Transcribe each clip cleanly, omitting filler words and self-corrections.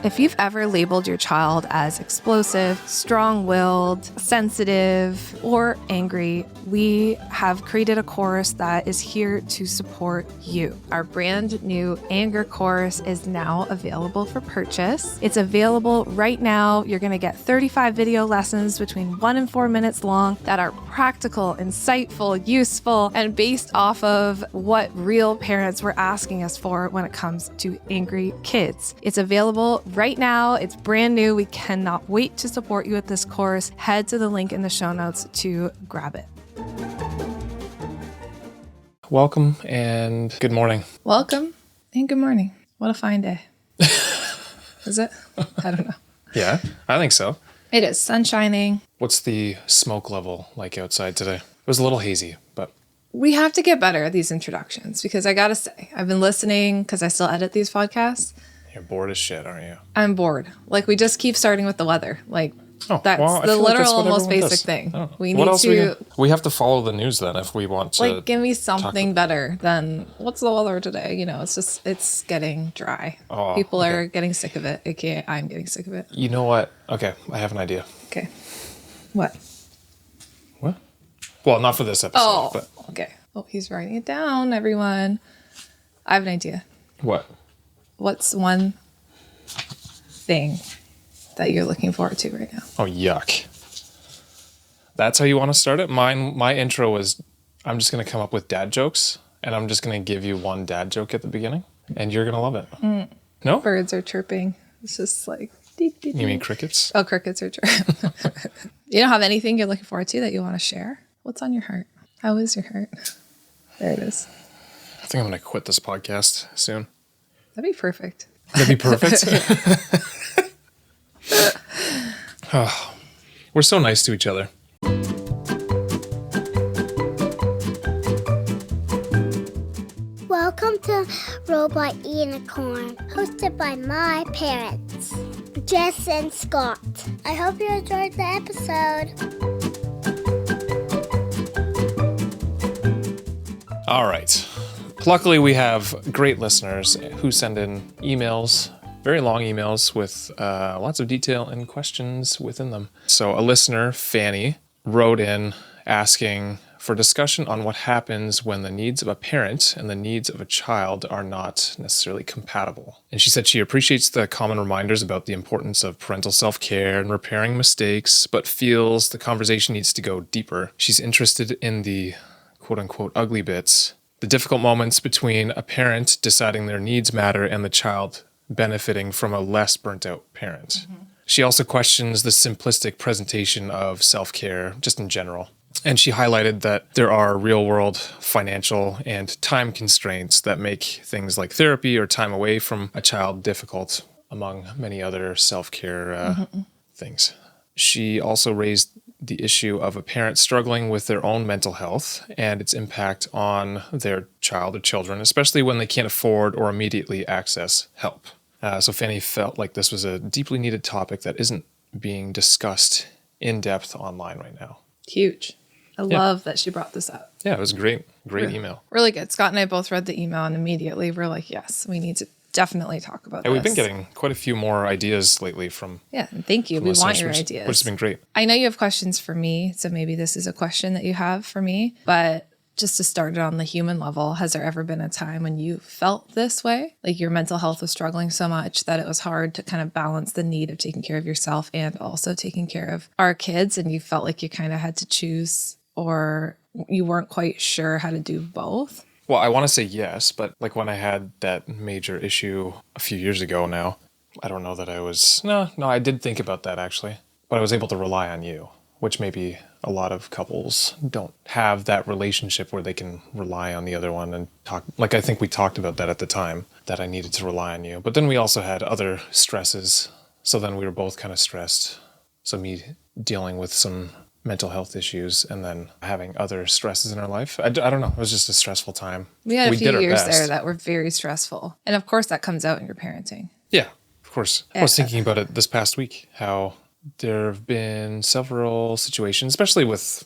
If you've ever labeled your child as explosive, strong-willed, sensitive, or angry, we have created a course that is here to support you. Our brand new anger course is now available for purchase. It's available right now. You're going to get 35 video lessons between 1 and 4 minutes long that are practical, insightful, useful, and based off of what real parents were asking us for when it comes to angry kids. It's available right now. It's brand new. We cannot wait to support you with this course. Head to the link in the show notes to grab it. Welcome and good morning. Welcome and good morning. What a fine day. Is it? I don't know. Yeah, I think so. It is. Sun shining. What's the smoke level like outside today? It was a little hazy, but... We have to get better at these introductions because I gotta say, I've been listening because I still edit these podcasts. You're bored as shit, aren't you? I'm bored. Like, we just keep starting with the weather. Like, that's well, the literal that's most basic does. thing. We what need else to... we have to follow the news then if we want to... Like, give me something better than, what's the weather today? You know, it's getting dry. People are getting sick of it, aka I'm getting sick of it. You know what? Okay, I have an idea. Okay. What? What? Well, not for this episode, but... Okay. Oh, he's writing it down, everyone. I have an idea. What? What's one thing that you're looking forward to right now? Oh, yuck. That's how you want to start it? My intro was, I'm just going to come up with dad jokes, and I'm just going to give you one dad joke at the beginning, and you're going to love it. No? Birds are chirping. It's just like... You mean crickets? Oh, crickets are chirping. You don't have anything you're looking forward to that you want to share? What's on your heart? How is your heart? There it is. I think I'm going to quit this podcast soon. That'd be perfect. That'd be perfect. Oh, we're so nice to each other. Welcome to Robot Unicorn, hosted by my parents, Jess and Scott. I hope you enjoyed the episode. All right. Luckily, we have great listeners who send in emails, very long emails with lots of detail and questions within them. So a listener, Fanny, wrote in asking for discussion on what happens when the needs of a parent and the needs of a child are not necessarily compatible. And she said she appreciates the common reminders about the importance of parental self-care and repairing mistakes, but feels the conversation needs to go deeper. She's interested in the quote-unquote ugly bits, the difficult moments between a parent deciding their needs matter and the child benefiting from a less burnt-out parent. Mm-hmm. She also questions the simplistic presentation of self-care just in general. And she highlighted that there are real-world financial and time constraints that make things like therapy or time away from a child difficult, among many other self-care things. She also raised the issue of a parent struggling with their own mental health and its impact on their child or children, especially when they can't afford or immediately access help. So Fanny felt like this was a deeply needed topic that isn't being discussed in depth online right now. Huge. I love that she brought this up. Yeah, it was a great email. Really good. Scott and I both read the email and immediately we're like, yes, we need to definitely talk about this. We've been getting quite a few more ideas lately from... Yeah, and thank you. We want your ideas. Which has been great. I know you have questions for me, so maybe this is a question that you have for me, but just to start it on the human level, has there ever been a time when you felt this way? Like your mental health was struggling so much that it was hard to kind of balance the need of taking care of yourself and also taking care of our kids, and you felt like you kind of had to choose, or you weren't quite sure how to do both? Well, I want to say yes, but like when I had that major issue a few years ago now, I don't know that I was... No, I did think about that actually, but I was able to rely on you, which maybe a lot of couples don't have that relationship where they can rely on the other one and talk. Like I think we talked about that at the time, that I needed to rely on you. But then we also had other stresses, so then we were both kind of stressed. So me dealing with some mental health issues and then having other stresses in our life. I don't know. It was just a stressful time. We had a few years there that were very stressful. And of course that comes out in your parenting. Yeah, of course. I was thinking about it this past week, how there have been several situations, especially with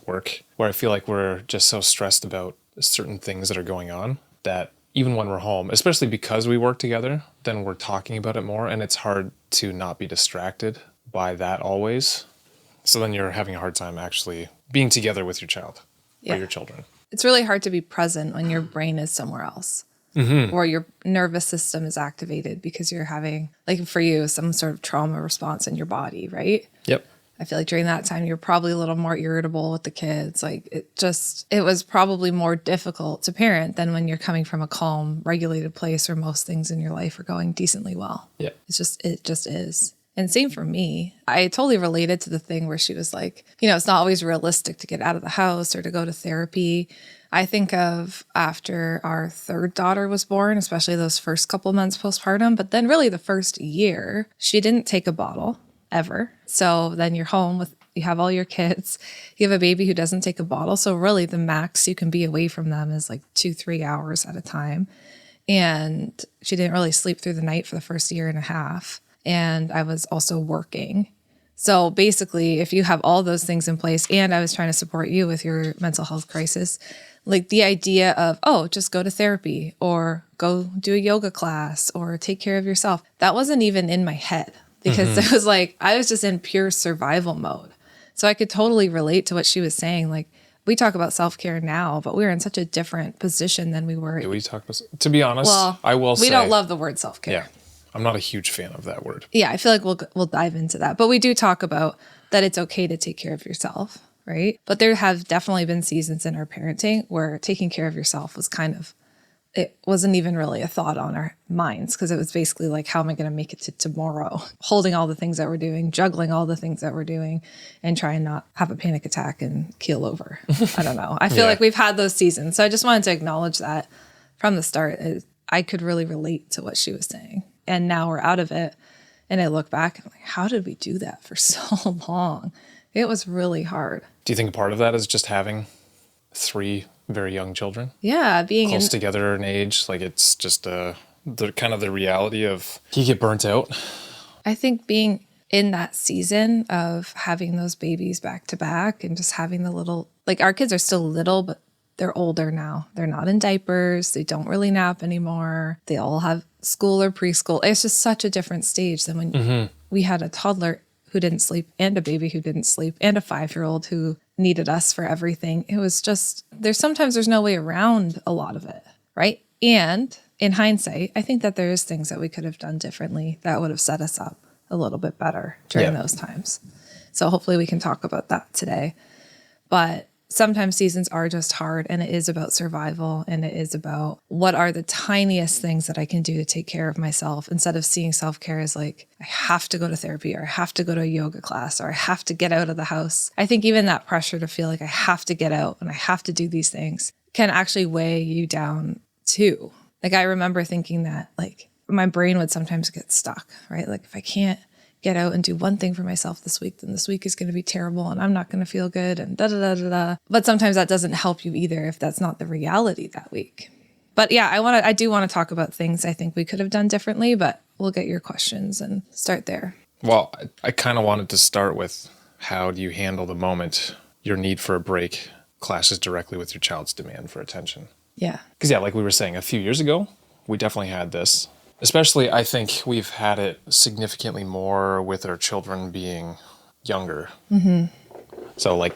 work, where I feel like we're just so stressed about certain things that are going on that even when we're home, especially because we work together, then we're talking about it more, and it's hard to not be distracted by that always. So then you're having a hard time actually being together with your child or your children. It's really hard to be present when your brain is somewhere else. Or your nervous system is activated because you're having, like for you, some sort of trauma response in your body, right? Yep. I feel like during that time, you're probably a little more irritable with the kids. Like it was probably more difficult to parent than when you're coming from a calm, regulated place where most things in your life are going decently well. Yeah. It just is. And same for me. I totally related to the thing where she was like, it's not always realistic to get out of the house or to go to therapy. I think of after our third daughter was born, especially those first couple months postpartum, but then really the first year, she didn't take a bottle ever. So then you're home you have all your kids, you have a baby who doesn't take a bottle. So really the max you can be away from them is like 2-3 hours at a time. And she didn't really sleep through the night for the first year and a half. And I was also working. So basically, if you have all those things in place, and I was trying to support you with your mental health crisis, like the idea of, just go to therapy or go do a yoga class or take care of yourself, that wasn't even in my head because it was like, I was just in pure survival mode. So I could totally relate to what she was saying. Like, we talk about self-care now, but we're in such a different position than we were. Yeah, we talk about, to be honest, I will say. We don't love the word self-care. Yeah. I'm not a huge fan of that word. Yeah, I feel like we'll dive into that. But we do talk about that it's okay to take care of yourself, right? But there have definitely been seasons in our parenting where taking care of yourself was it wasn't even really a thought on our minds because it was basically like, how am I going to make it to tomorrow? Holding all the things that we're doing, juggling all the things that we're doing, and trying not have a panic attack and keel over. I don't know. I feel like we've had those seasons. So I just wanted to acknowledge that from the start. I could really relate to what she was saying. And now we're out of it. And I look back and I'm like, how did we do that for so long? It was really hard. Do you think part of that is just having 3 very young children? Yeah, being close together in age. Like it's just the kind of the reality of you get burnt out. I think being in that season of having those babies back to back and just having the little, like our kids are still little, but they're older now. They're not in diapers. They don't really nap anymore. They all have school or preschool. It's just such a different stage than when we had a toddler who didn't sleep and a baby who didn't sleep and a 5-year-old who needed us for everything. It was just, there's no way around a lot of it, right? And in hindsight, I think that there's things that we could have done differently that would have set us up a little bit better during those times. So hopefully we can talk about that today. But sometimes seasons are just hard, and it is about survival, and it is about what are the tiniest things that I can do to take care of myself instead of seeing self-care as like, I have to go to therapy or I have to go to a yoga class or I have to get out of the house. I think even that pressure to feel like I have to get out and I have to do these things can actually weigh you down too. Like I remember thinking that like my brain would sometimes get stuck, right? Like if I can't get out and do one thing for myself this week, then this week is going to be terrible and I'm not going to feel good and da-da-da-da-da. But sometimes that doesn't help you either if that's not the reality that week. But yeah, I do want to talk about things I think we could have done differently, but we'll get your questions and start there. Well, I kind of wanted to start with how do you handle the moment your need for a break clashes directly with your child's demand for attention? Yeah. Because like we were saying, a few years ago, we definitely had this. Especially, I think we've had it significantly more with our children being younger. Mm-hmm. So, like,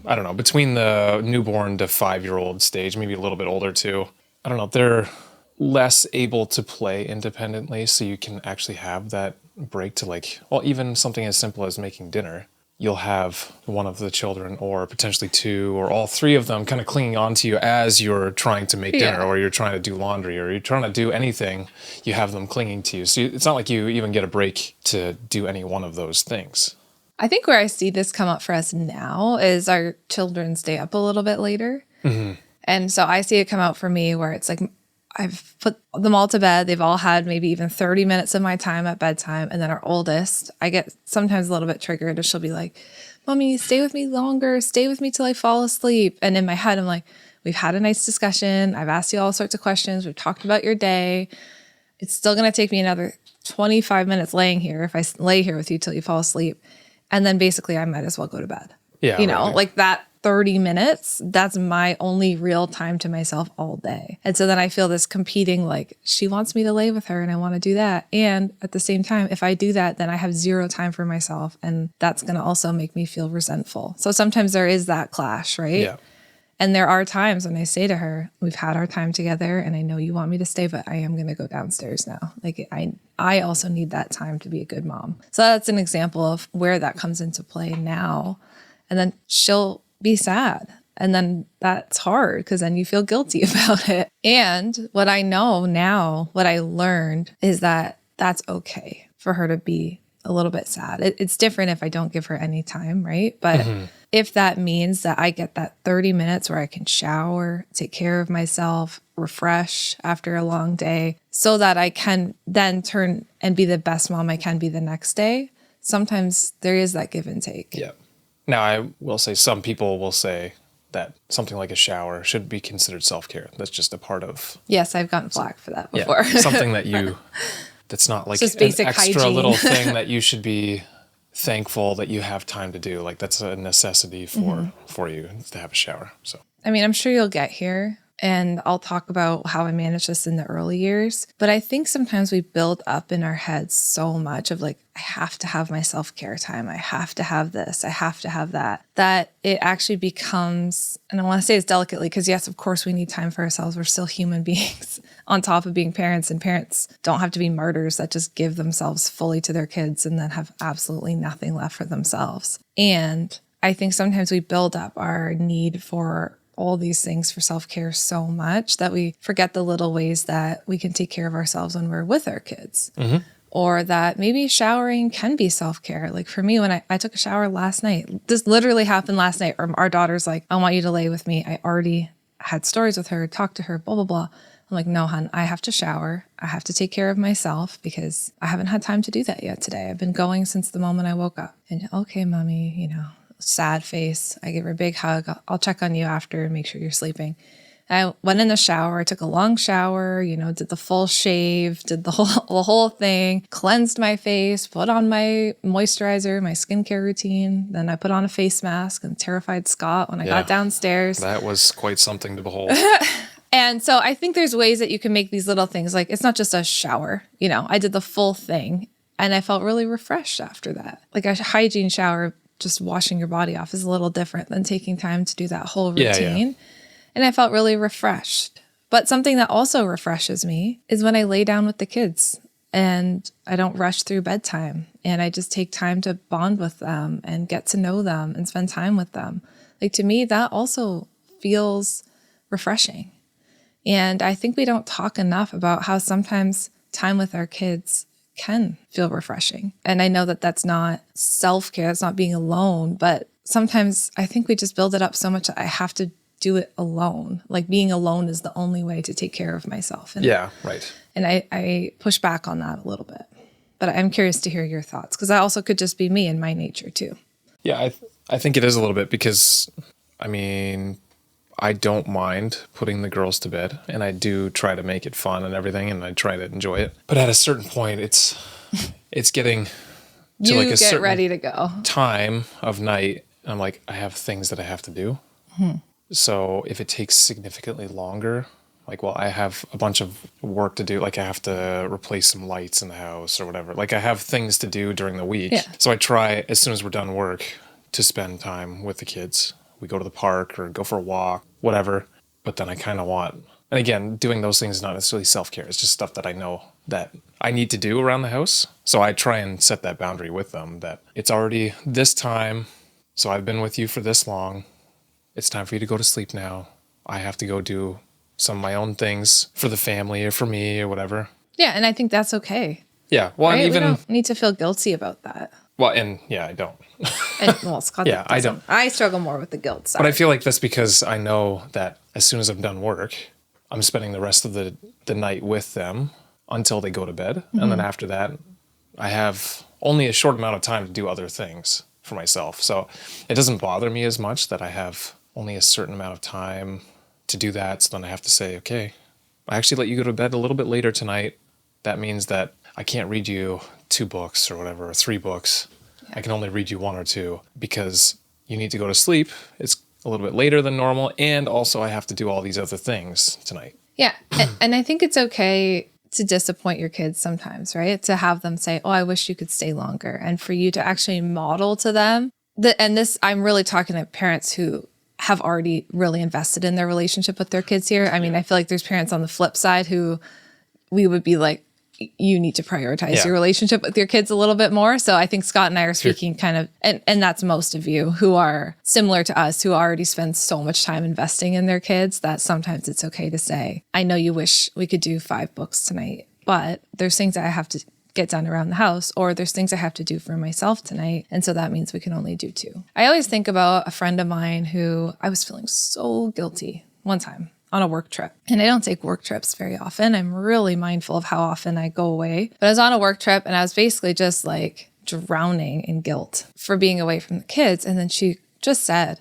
I don't know, between the newborn to 5-year-old stage, maybe a little bit older too, I don't know, they're less able to play independently. So you can actually have that break to like, well, even something as simple as making dinner. You'll have one of the children or potentially 2 or all 3 of them kind of clinging on to you as you're trying to make dinner or you're trying to do laundry or you're trying to do anything. You have them clinging to you. So it's not like you even get a break to do any one of those things. I think where I see this come up for us now is our children stay up a little bit later. Mm-hmm. And so I see it come out for me where it's like, I've put them all to bed. They've all had maybe even 30 minutes of my time at bedtime. And then our oldest, I get sometimes a little bit triggered. She'll be like, Mommy, stay with me longer. Stay with me till I fall asleep. And in my head, I'm like, we've had a nice discussion. I've asked you all sorts of questions. We've talked about your day. It's still going to take me another 25 minutes laying here if I lay here with you till you fall asleep. And then basically I might as well go to bed. Yeah. You know, like that 30 minutes, that's my only real time to myself all day. And so then I feel this competing, like, she wants me to lay with her and I want to do that. And at the same time, if I do that, then I have zero time for myself. And that's going to also make me feel resentful. So sometimes there is that clash, right? Yeah. And there are times when I say to her, we've had our time together and I know you want me to stay, but I am going to go downstairs now. Like I also need that time to be a good mom. So that's an example of where that comes into play now. And then she'll be sad. And then that's hard because then you feel guilty about it. And what I know now, what I learned is that that's okay for her to be a little bit sad. It's different if I don't give her any time, right? But if that means that I get that 30 minutes where I can shower, take care of myself, refresh after a long day, so that I can then turn and be the best mom I can be the next day, sometimes there is that give and take. Yeah. Now, I will say some people will say that something like a shower should be considered self-care. That's just a part of... Yes, I've gotten flack for that before. Yeah, something that that's not like just an basic extra hygiene. little thing that you should be thankful that you have time to do. Like that's a necessity for you to have a shower. So, I mean, I'm sure you'll get here and I'll talk about how I managed this in the early years. But I think sometimes we build up in our heads so much of like, I have to have my self-care time. I have to have this. I have to have that. That it actually becomes, and I want to say this delicately, because yes, of course we need time for ourselves. We're still human beings on top of being parents, and parents don't have to be martyrs that just give themselves fully to their kids and then have absolutely nothing left for themselves. And I think sometimes we build up our need for all these things for self-care so much that we forget the little ways that we can take care of ourselves when we're with our kids. Or that maybe showering can be self-care. Like for me, when I took a shower last night, this literally happened last night. Or our daughter's like, I want you to lay with me. I already had stories with her, talked to her, blah, blah, blah. I'm like, no, hon, I have to shower. I have to take care of myself because I haven't had time to do that yet today. I've been going since the moment I woke up. And okay, mommy, sad face. I give her a big hug. I'll check on you after and make sure you're sleeping. I went in the shower, took a long shower, did the full shave, did the whole thing, cleansed my face, put on my moisturizer, my skincare routine. Then I put on a face mask and terrified Scott when I got downstairs. That was quite something to behold. And so I think there's ways that you can make these little things, like it's not just a shower, I did the full thing and I felt really refreshed after that. Like a hygiene shower, just washing your body off is a little different than taking time to do that whole routine. Yeah. And I felt really refreshed. But something that also refreshes me is when I lay down with the kids and I don't rush through bedtime and I just take time to bond with them and get to know them and spend time with them. Like to me, that also feels refreshing. And I think we don't talk enough about how sometimes time with our kids can feel refreshing. And I know that that's not self-care, that's not being alone, but sometimes I think we just build it up so much that I have to do it alone. Like being alone is the only way to take care of myself. And, yeah, right. And I push back on that a little bit. But I'm curious to hear your thoughts because that also could just be me and my nature too. Yeah, I think it is a little bit because, I don't mind putting the girls to bed and I do try to make it fun and everything and I try to enjoy it. But at a certain point, it's getting to you get ready to go time of night. I'm like, I have things that I have to do. So if it takes significantly longer, I have a bunch of work to do. Like I have to replace some lights in the house or whatever. Like I have things to do during the week. Yeah. So I try as soon as we're done work to spend time with the kids. We go to the park or go for a walk, whatever. But then I kind of want, and again, doing those things is not necessarily self-care. It's just stuff that I know that I need to do around the house. So I try and set that boundary with them that it's already this time. So I've been with you for this long. It's time for you to go to sleep now. I have to go do some of my own things for the family or for me or whatever. Yeah, and I think that's okay. Yeah, well, right? and even... we don't need to feel guilty about that. Well, and yeah, I don't. Scott, yeah, I don't. I struggle more with the guilt side. But I feel like that's because I know that as soon as I'm done work, I'm spending the rest of the night with them until they go to bed. And then after that, I have only a short amount of time to do other things for myself. So it doesn't bother me as much that I have only a certain amount of time to do that. So then I have to say, okay, I actually let you go to bed a little bit later tonight. That means that I can't read you 2 books or whatever, or 3 books. Yeah. I can only read you 1 or 2 because you need to go to sleep. It's a little bit later than normal. And also I have to do all these other things tonight. Yeah. And I think it's okay to disappoint your kids sometimes, right? To have them say, oh, I wish you could stay longer. And for you to actually model to them I'm really talking to parents who have already really invested in their relationship with their kids here. I mean, I feel like there's parents on the flip side who we would be like, you need to prioritize your relationship with your kids a little bit more. So I think Scott and I are speaking kind of, and that's most of you who are similar to us, who already spend so much time investing in their kids that sometimes it's okay to say, I know you wish we could do 5 books tonight, but there's things that I have to get done around the house, or there's things I have to do for myself tonight. And so that means we can only do 2. I always think about a friend of mine who I was feeling so guilty one time on a work trip. And I don't take work trips very often. I'm really mindful of how often I go away. But I was on a work trip and I was basically just like drowning in guilt for being away from the kids. And then she just said,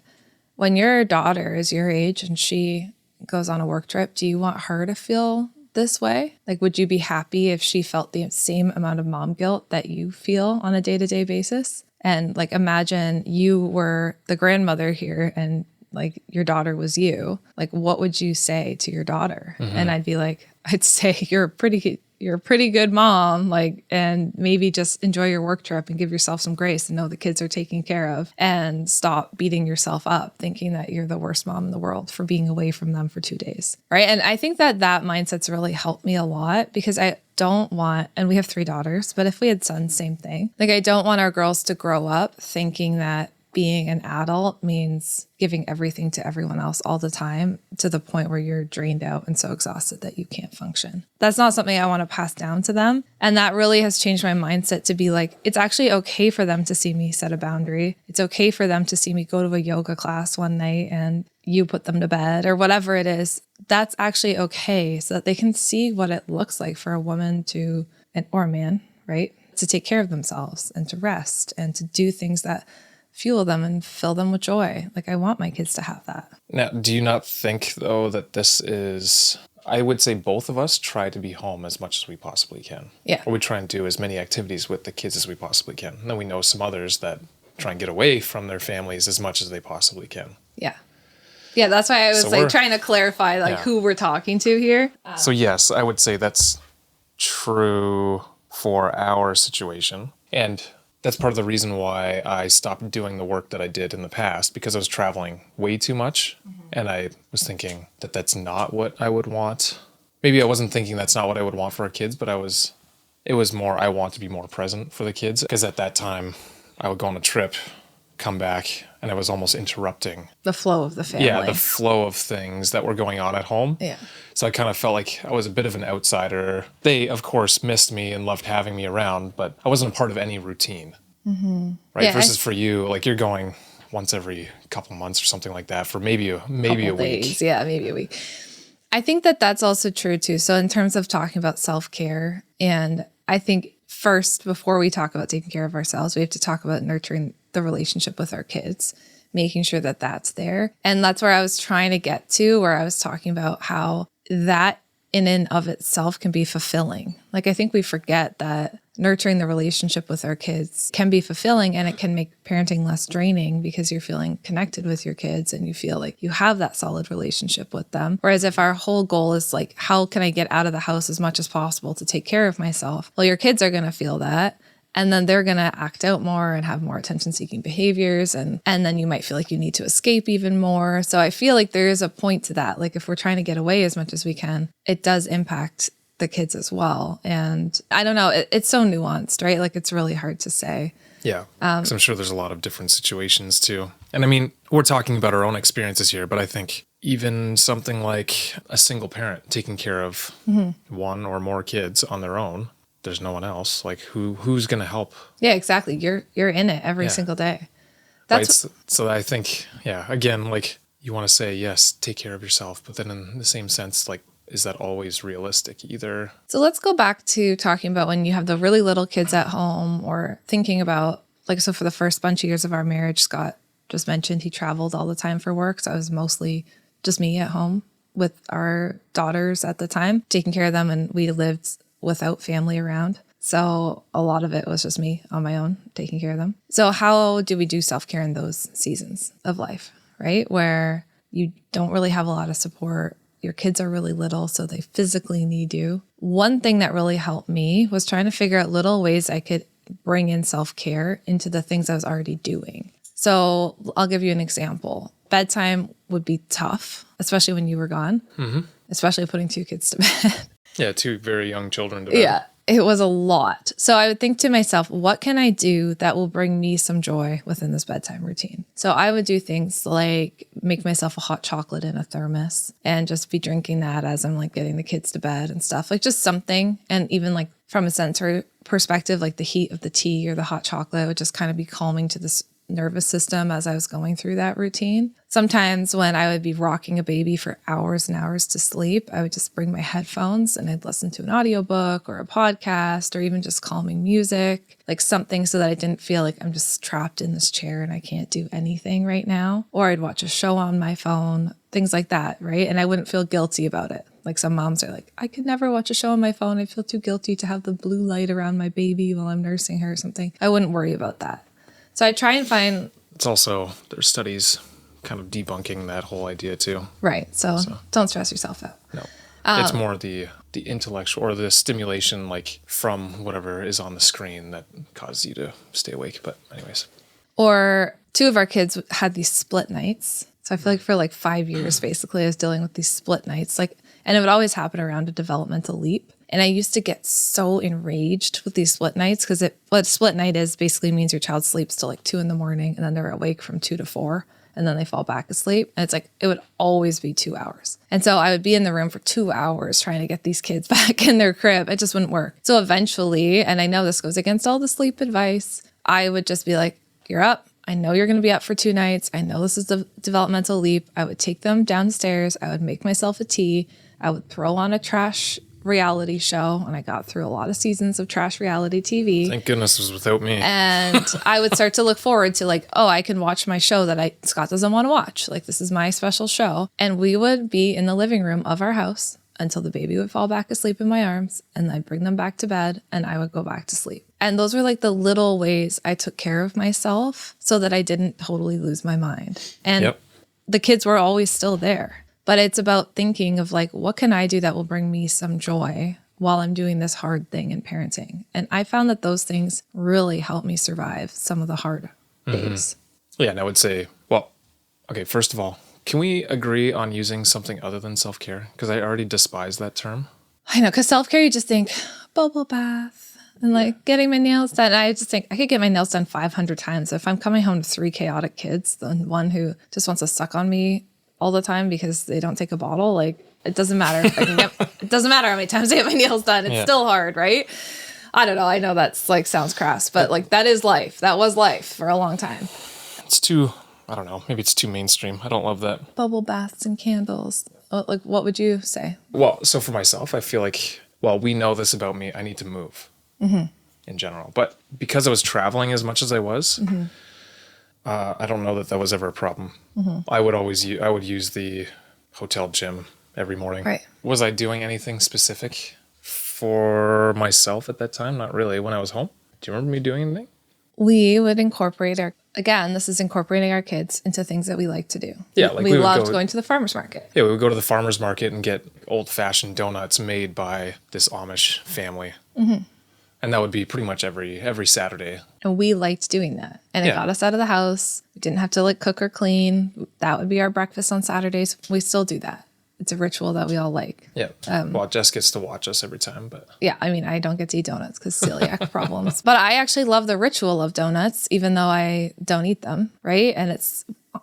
when your daughter is your age and she goes on a work trip, do you want her to feel this way? Like, would you be happy if she felt the same amount of mom guilt that you feel on a day-to-day basis? And like, imagine you were the grandmother here and like your daughter was you, like what would you say to your daughter? And I'd be like, I'd say you're a pretty good mom, like, and maybe just enjoy your work trip and give yourself some grace and know the kids are taken care of, and stop beating yourself up thinking that you're the worst mom in the world for being away from them for 2 days. Right. And I think that mindset's really helped me a lot, because I don't want, and we have 3 daughters, but if we had sons, same thing. Like, I don't want our girls to grow up thinking that being an adult means giving everything to everyone else all the time, to the point where you're drained out and so exhausted that you can't function. That's not something I want to pass down to them. And that really has changed my mindset to be like, it's actually okay for them to see me set a boundary. It's okay for them to see me go to a yoga class one night and you put them to bed or whatever it is. That's actually okay, so that they can see what it looks like for a woman or a man, right? To take care of themselves and to rest and to do things that fuel them and fill them with joy. Like, I want my kids to have that. Now, do you not think, though, that this is, I would say both of us try to be home as much as we possibly can. Yeah. Or we try and do as many activities with the kids as we possibly can. And then we know some others that try and get away from their families as much as they possibly can. Yeah. Yeah, that's why I was trying to clarify who we're talking to here. So yes, I would say that's true for our situation. And that's part of the reason why I stopped doing the work that I did in the past, because I was traveling way too much. And I was thinking that that's not what I would want. Maybe I wasn't thinking that's not what I would want for our kids, but it was more, I want to be more present for the kids. Because at that time, I would go on a trip, come back, and I was almost interrupting the flow of the family. Yeah, the flow of things that were going on at home. Yeah. So I kind of felt like I was a bit of an outsider. They, of course, missed me and loved having me around, but I wasn't a part of any routine. Right? Yeah, versus for you, like, you're going once every couple months or something like that for maybe a week. Yeah, maybe a week. I think that that's also true too. So in terms of talking about self-care, and I think first, before we talk about taking care of ourselves, we have to talk about nurturing the relationship with our kids, making sure that that's there. And that's where I was trying to get to, where I was talking about how that in and of itself can be fulfilling. Like, I think we forget that nurturing the relationship with our kids can be fulfilling, and it can make parenting less draining because you're feeling connected with your kids and you feel like you have that solid relationship with them. Whereas if our whole goal is like, how can I get out of the house as much as possible to take care of myself? Well, your kids are going to feel that. And then they're going to act out more and have more attention-seeking behaviors. And then you might feel like you need to escape even more. So I feel like there is a point to that. Like, if we're trying to get away as much as we can, it does impact the kids as well. And I don't know, it's so nuanced, right? Like, it's really hard to say. Yeah, because I'm sure there's a lot of different situations too. And I mean, we're talking about our own experiences here, but I think even something like a single parent taking care of one or more kids on their own, there's no one else. Like, who's going to help? Yeah, exactly. You're in it every single day. That's right. So I think, again, like, you want to say, yes, take care of yourself. But then in the same sense, like, is that always realistic either? So let's go back to talking about when you have the really little kids at home, or thinking about, like, so for the first bunch of years of our marriage, Scott just mentioned he traveled all the time for work. So it was mostly just me at home with our daughters at the time, taking care of them. And we lived without family around. So a lot of it was just me on my own taking care of them. So how do we do self-care in those seasons of life, right? Where you don't really have a lot of support. Your kids are really little, so they physically need you. One thing that really helped me was trying to figure out little ways I could bring in self-care into the things I was already doing. So I'll give you an example. Bedtime would be tough, especially when you were gone, especially putting 2 kids to bed. Yeah, 2 very young children to bed. Yeah, it was a lot. So I would think to myself, what can I do that will bring me some joy within this bedtime routine? So I would do things like make myself a hot chocolate in a thermos and just be drinking that as I'm like getting the kids to bed and stuff, like just something. And even like from a sensory perspective, like the heat of the tea or the hot chocolate would just kind of be calming to this nervous system as I was going through that routine. Sometimes when I would be rocking a baby for hours and hours to sleep, I would just bring my headphones and I'd listen to an audiobook or a podcast or even just calming music, like something so that I didn't feel like I'm just trapped in this chair and I can't do anything right now. Or I'd watch a show on my phone, things like that, right? And I wouldn't feel guilty about it. Like some moms are like, I could never watch a show on my phone. I feel too guilty to have the blue light around my baby while I'm nursing her or something. I wouldn't worry about that. So I try and find... It's also, there's studies kind of debunking that whole idea too. Right. So don't stress yourself out. No. It's more the intellectual or the stimulation like from whatever is on the screen that causes you to stay awake. But anyways. Or 2 of our kids had these split nights. So I feel like for like 5 years, basically, I was dealing with these split nights. And it would always happen around a developmental leap. And I used to get so enraged with these split nights because what a split night is basically means your child sleeps till like 2 a.m. and then they're awake from 2 to 4 and then they fall back asleep. And it's like, it would always be 2 hours. And so I would be in the room for 2 hours trying to get these kids back in their crib. It just wouldn't work. So eventually, and I know this goes against all the sleep advice, I would just be like, you're up. I know you're going to be up for 2 nights. I know this is the developmental leap. I would take them downstairs. I would make myself a tea. I would throw on a trash reality show, and I got through a lot of seasons of trash reality TV. Thank goodness it was without me. And I would start to look forward to like, oh, I can watch my show that Scott doesn't want to watch. Like, this is my special show. And we would be in the living room of our house until the baby would fall back asleep in my arms, and I'd bring them back to bed and I would go back to sleep. And those were like the little ways I took care of myself so that I didn't totally lose my mind. And the kids were always still there. But it's about thinking of like, what can I do that will bring me some joy while I'm doing this hard thing in parenting? And I found that those things really help me survive some of the hard days. Yeah, and I would say, well, okay, first of all, can we agree on using something other than self-care? Because I already despise that term. I know, because self-care, you just think bubble bath and like getting my nails done. I just think I could get my nails done 500 times. If I'm coming home to 3 chaotic kids, then one who just wants to suck on me all the time because they don't take a bottle, like it doesn't matter if I can get, it doesn't matter how many times I get my nails done. It's still hard, right? I don't know. I know that's like sounds crass, but like that is life. That was life for a long time. It's too, I don't know, maybe it's too mainstream. I don't love that. Bubble baths and candles. Like, what would you say? Well, so for myself, I feel like, well, we know this about me. I need to move in general. But because I was traveling as much as I was, I don't know that was ever a problem. I would use the hotel gym every morning. Right. Was I doing anything specific for myself at that time? Not really. When I was home, do you remember me doing anything? We would incorporate this is incorporating our kids into things that we like to do. Yeah, like we loved going to the farmer's market. Yeah, we would go to the farmer's market and get old-fashioned donuts made by this Amish family. And that would be pretty much every Saturday. And we liked doing that. And it got us out of the house. We didn't have to like cook or clean. That would be our breakfast on Saturdays. We still do that. It's a ritual that we all like. Yeah. Well, Jess gets to watch us every time, but... Yeah, I mean, I don't get to eat donuts because celiac problems. But I actually love the ritual of donuts, even though I don't eat them, right? And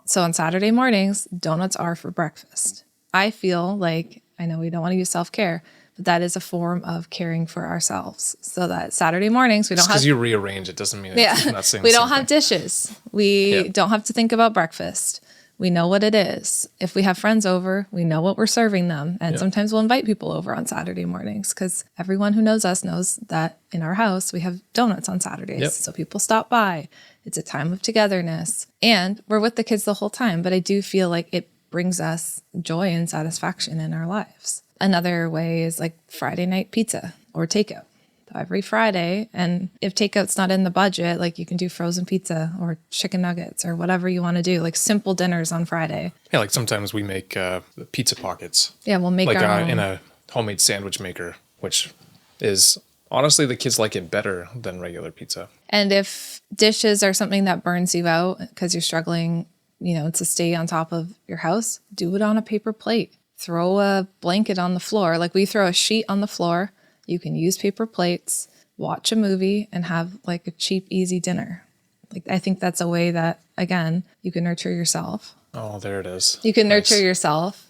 so on Saturday mornings, donuts are for breakfast. I feel like, I know we don't want to use self-care, but that is a form of caring for ourselves. So that Saturday mornings, we don't have... because you rearrange, it doesn't mean I'm not saying we don't have dishes. We don't have to think about breakfast. We know what it is. If we have friends over, we know what we're serving them. And sometimes we'll invite people over on Saturday mornings because everyone who knows us knows that in our house, we have donuts on Saturdays. So people stop by. It's a time of togetherness. And we're with the kids the whole time. But I do feel like it brings us joy and satisfaction in our lives. Another way is like Friday night pizza or takeout. every Friday. And if takeout's not in the budget, like you can do frozen pizza or chicken nuggets or whatever you want to do, like simple dinners on Friday. Yeah, like sometimes we make pizza pockets. Yeah, we'll make like our own. in a homemade sandwich maker, which is honestly, the kids like it better than regular pizza. And if dishes are something that burns you out because you're struggling, to stay on top of your house, do it on a paper plate. Throw a blanket on the floor. Like we throw a sheet on the floor. You can use paper plates, watch a movie, and have like a cheap, easy dinner. Like I think that's a way that, again, you can nurture yourself. Oh, there it is. You can Nice. nurture yourself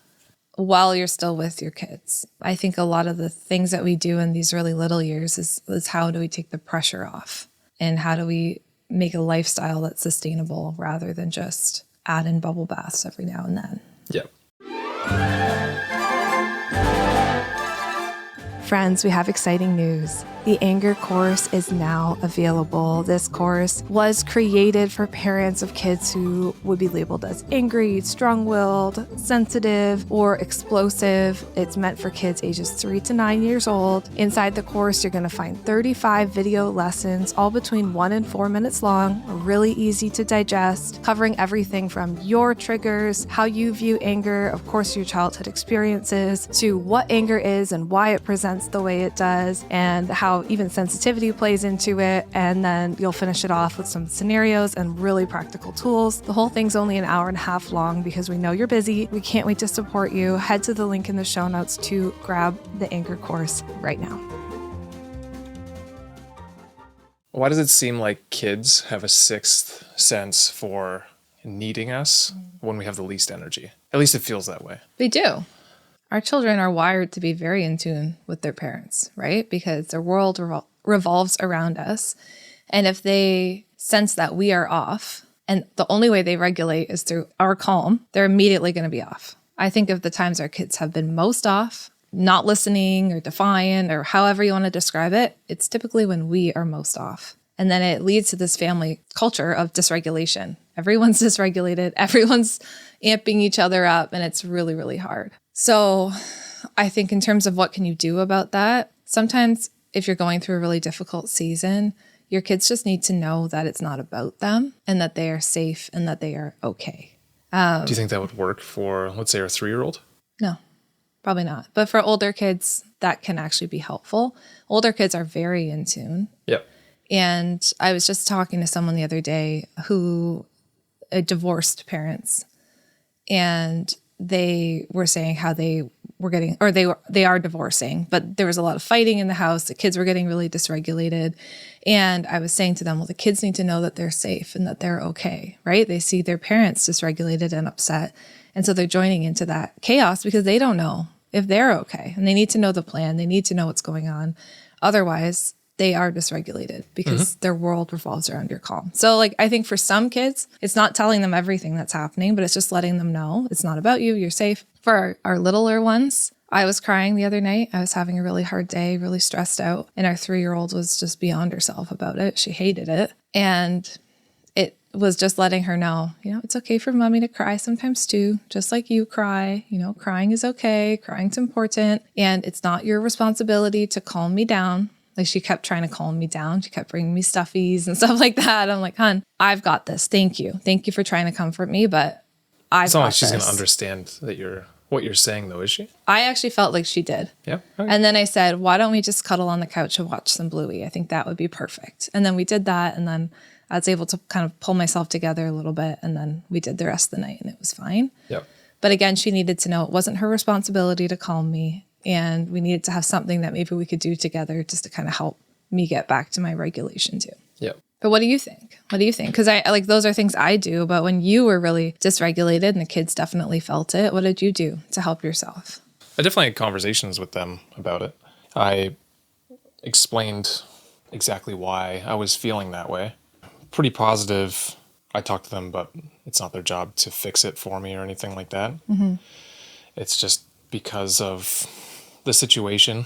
while you're still with your kids. I think a lot of the things that we do in these really little years is how do we take the pressure off? And how do we make a lifestyle that's sustainable rather than just add in bubble baths every now and then? Yep. Friends, we have exciting news. The Anger course is now available. This course was created for parents of kids who would be labeled as angry, strong-willed, sensitive, or explosive. It's meant for kids ages 3 to 9 years old. Inside the course, you're going to find 35 video lessons, all between 1 and 4 minutes long, really easy to digest, covering everything from your triggers, how you view anger, of course, your childhood experiences, to what anger is and why it presents the way it does, and how even sensitivity plays into it. And then you'll finish it off with some scenarios and really practical tools. The whole thing's only an hour and a half long because we know you're busy. We can't wait to support you. Head to the link in the show notes to grab the Anger course right now. Why does it seem like kids have a sixth sense for needing us when we have the least energy? At least it feels that way. They do. Our children are wired to be very in tune with their parents, right? Because their world revolves around us. And if they sense that we are off, and the only way they regulate is through our calm, they're immediately going to be off. I think of the times our kids have been most off, not listening or defiant or however you want to describe it, it's typically when we are most off. And then it leads to this family culture of dysregulation. Everyone's dysregulated, everyone's amping each other up, and it's really, really hard. So I think in terms of what can you do about that, sometimes if you're going through a really difficult season, your kids just need to know that it's not about them and that they are safe and that they are okay. Do you think that would work for, let's say, our 3-year-old? No, probably not. But for older kids, that can actually be helpful. Older kids are very in tune. Yep. And I was just talking to someone the other day who divorced parents, and they were saying how they were getting, or they are divorcing, but there was a lot of fighting in the house. The kids were getting really dysregulated. And I was saying to them, well, the kids need to know that they're safe and that they're okay, right? They see their parents dysregulated and upset. And so they're joining into that chaos because they don't know if they're okay. And they need to know the plan. They need to know what's going on. Otherwise, they are dysregulated because their world revolves around your calm. So like, I think for some kids, it's not telling them everything that's happening, but it's just letting them know it's not about you. You're safe. For our littler ones, I was crying the other night. I was having a really hard day, really stressed out. And our 3-year-old was just beyond herself about it. She hated it. And it was just letting her know, it's okay for mommy to cry sometimes too, just like you cry. Crying is okay. Crying's important. And it's not your responsibility to calm me down. Like she kept trying to calm me down. She kept bringing me stuffies and stuff like that. I'm like, hon, I've got this. Thank you. Thank you for trying to comfort me, but I've It's not got like she's going to this. understand that what you're saying, though, is she? I actually felt like she did. Yeah. Okay. And then I said, why don't we just cuddle on the couch and watch some Bluey? I think that would be perfect. And then we did that. And then I was able to kind of pull myself together a little bit. And then we did the rest of the night and it was fine. Yep. But again, she needed to know it wasn't her responsibility to calm me. And we needed to have something that maybe we could do together just to kind of help me get back to my regulation too. Yep. But what do you think? What do you think? Because I like those are things I do. But when you were really dysregulated and the kids definitely felt it, what did you do to help yourself? I definitely had conversations with them about it. I explained exactly why I was feeling that way. Pretty positive. I talked to them, but it's not their job to fix it for me or anything like that. Mm-hmm. It's just because of the situation.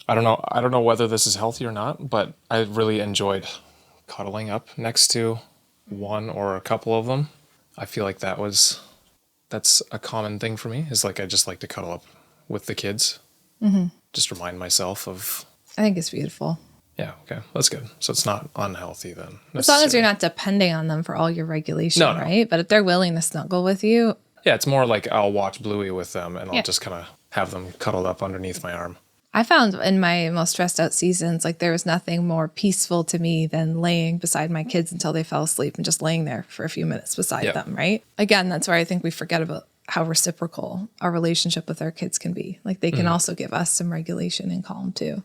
I don't know whether this is healthy or not, but I really enjoyed cuddling up next to one or a couple of them. I feel like that's a common thing for me, is like I just like to cuddle up with the kids. Mm-hmm. Just remind myself of... I think it's beautiful. Yeah, okay. That's good. So it's not unhealthy then. As long as you're necessarily. not depending on them for all your regulation, No. right? But if they're willing to snuggle with you, Yeah, it's more like I'll watch Bluey with them and I'll Yeah. just kind of have them cuddled up underneath my arm. I found in my most stressed out seasons, like there was nothing more peaceful to me than laying beside my kids until they fell asleep and just laying there for a few minutes beside Yeah. them, right? Again, that's where I think we forget about how reciprocal our relationship with our kids can be. Like they can also give us some regulation and calm too.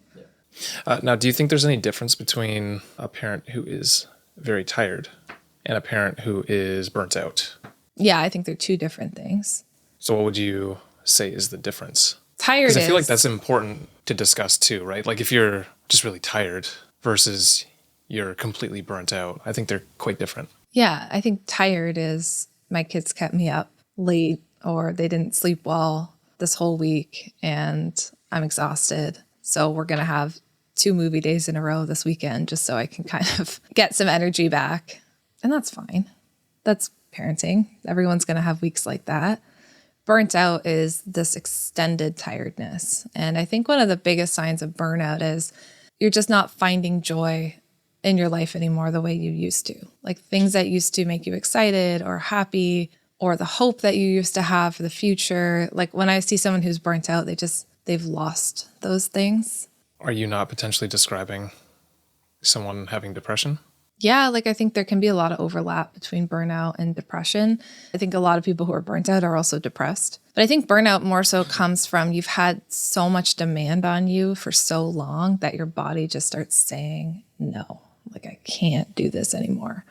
Now, do you think there's any difference between a parent who is very tired and a parent who is burnt out? Yeah, I think they're two different things. So what would you say is the difference? Tired Because I feel like is- that's important to discuss too, right? Like if you're just really tired versus you're completely burnt out, I think they're quite different. Yeah, I think tired is my kids kept me up late or they didn't sleep well this whole week and I'm exhausted. So we're going to have 2 movie days in a row this weekend just so I can kind of get some energy back. And that's fine. That's parenting. Everyone's going to have weeks like that. Burnt out is this extended tiredness. And I think one of the biggest signs of burnout is you're just not finding joy in your life anymore the way you used to. Like things that used to make you excited or happy or the hope that you used to have for the future. Like when I see someone who's burnt out, they've lost those things. Are you not potentially describing someone having depression? Yeah, like I think there can be a lot of overlap between burnout and depression. I think a lot of people who are burnt out are also depressed. But I think burnout more so comes from you've had so much demand on you for so long that your body just starts saying no. Like I can't do this anymore.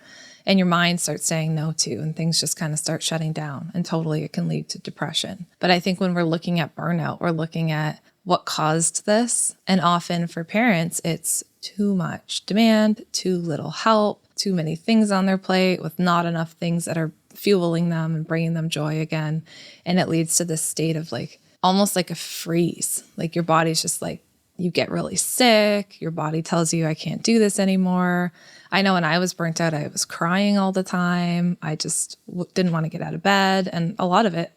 And your mind starts saying no too, and things just kind of start shutting down. And totally it can lead to depression. But I think when we're looking at burnout, we're looking at what caused this. And often for parents, it's too much demand, too little help, too many things on their plate with not enough things that are fueling them and bringing them joy again. And it leads to this state of like, almost like a freeze. Like your body's just like, you get really sick. Your body tells you, I can't do this anymore. I know when I was burnt out, I was crying all the time. I just didn't want to get out of bed. And a lot of it,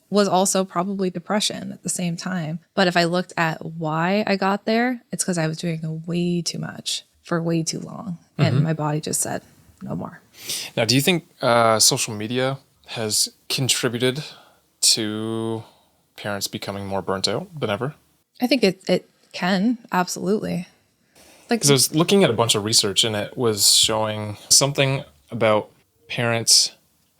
was also probably depression at the same time. But if I looked at why I got there, it's because I was doing way too much for way too long. And my body just said, no more. Now, do you think social media has contributed to parents becoming more burnt out than ever? I think it can, absolutely. Like, Because I was looking at a bunch of research and it was showing something about parents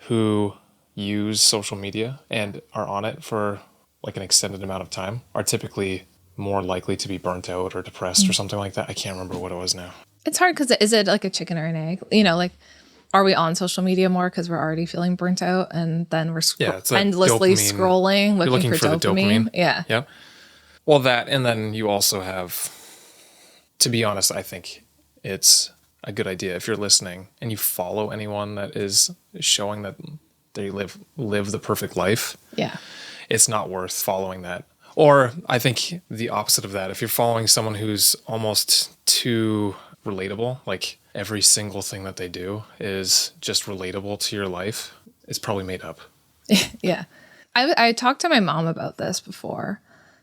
who use social media and are on it for like an extended amount of time are typically more likely to be burnt out or depressed or something like that. I can't remember what it was now. it's hard because is it like a chicken or an egg? You know, like, are we on social media more because we're already feeling burnt out and then we're it's that endlessly dopamine. scrolling You're looking for the dopamine? Yeah. Yeah. Well, that, and then you also have, to be honest, I think it's a good idea if you're listening and you follow anyone that is showing that they live the perfect life. Yeah. It's not worth following that. Or I think the opposite of that, if you're following someone who's almost too relatable, like every single thing that they do is just relatable to your life, it's probably made up. Yeah. I talked to my mom about this before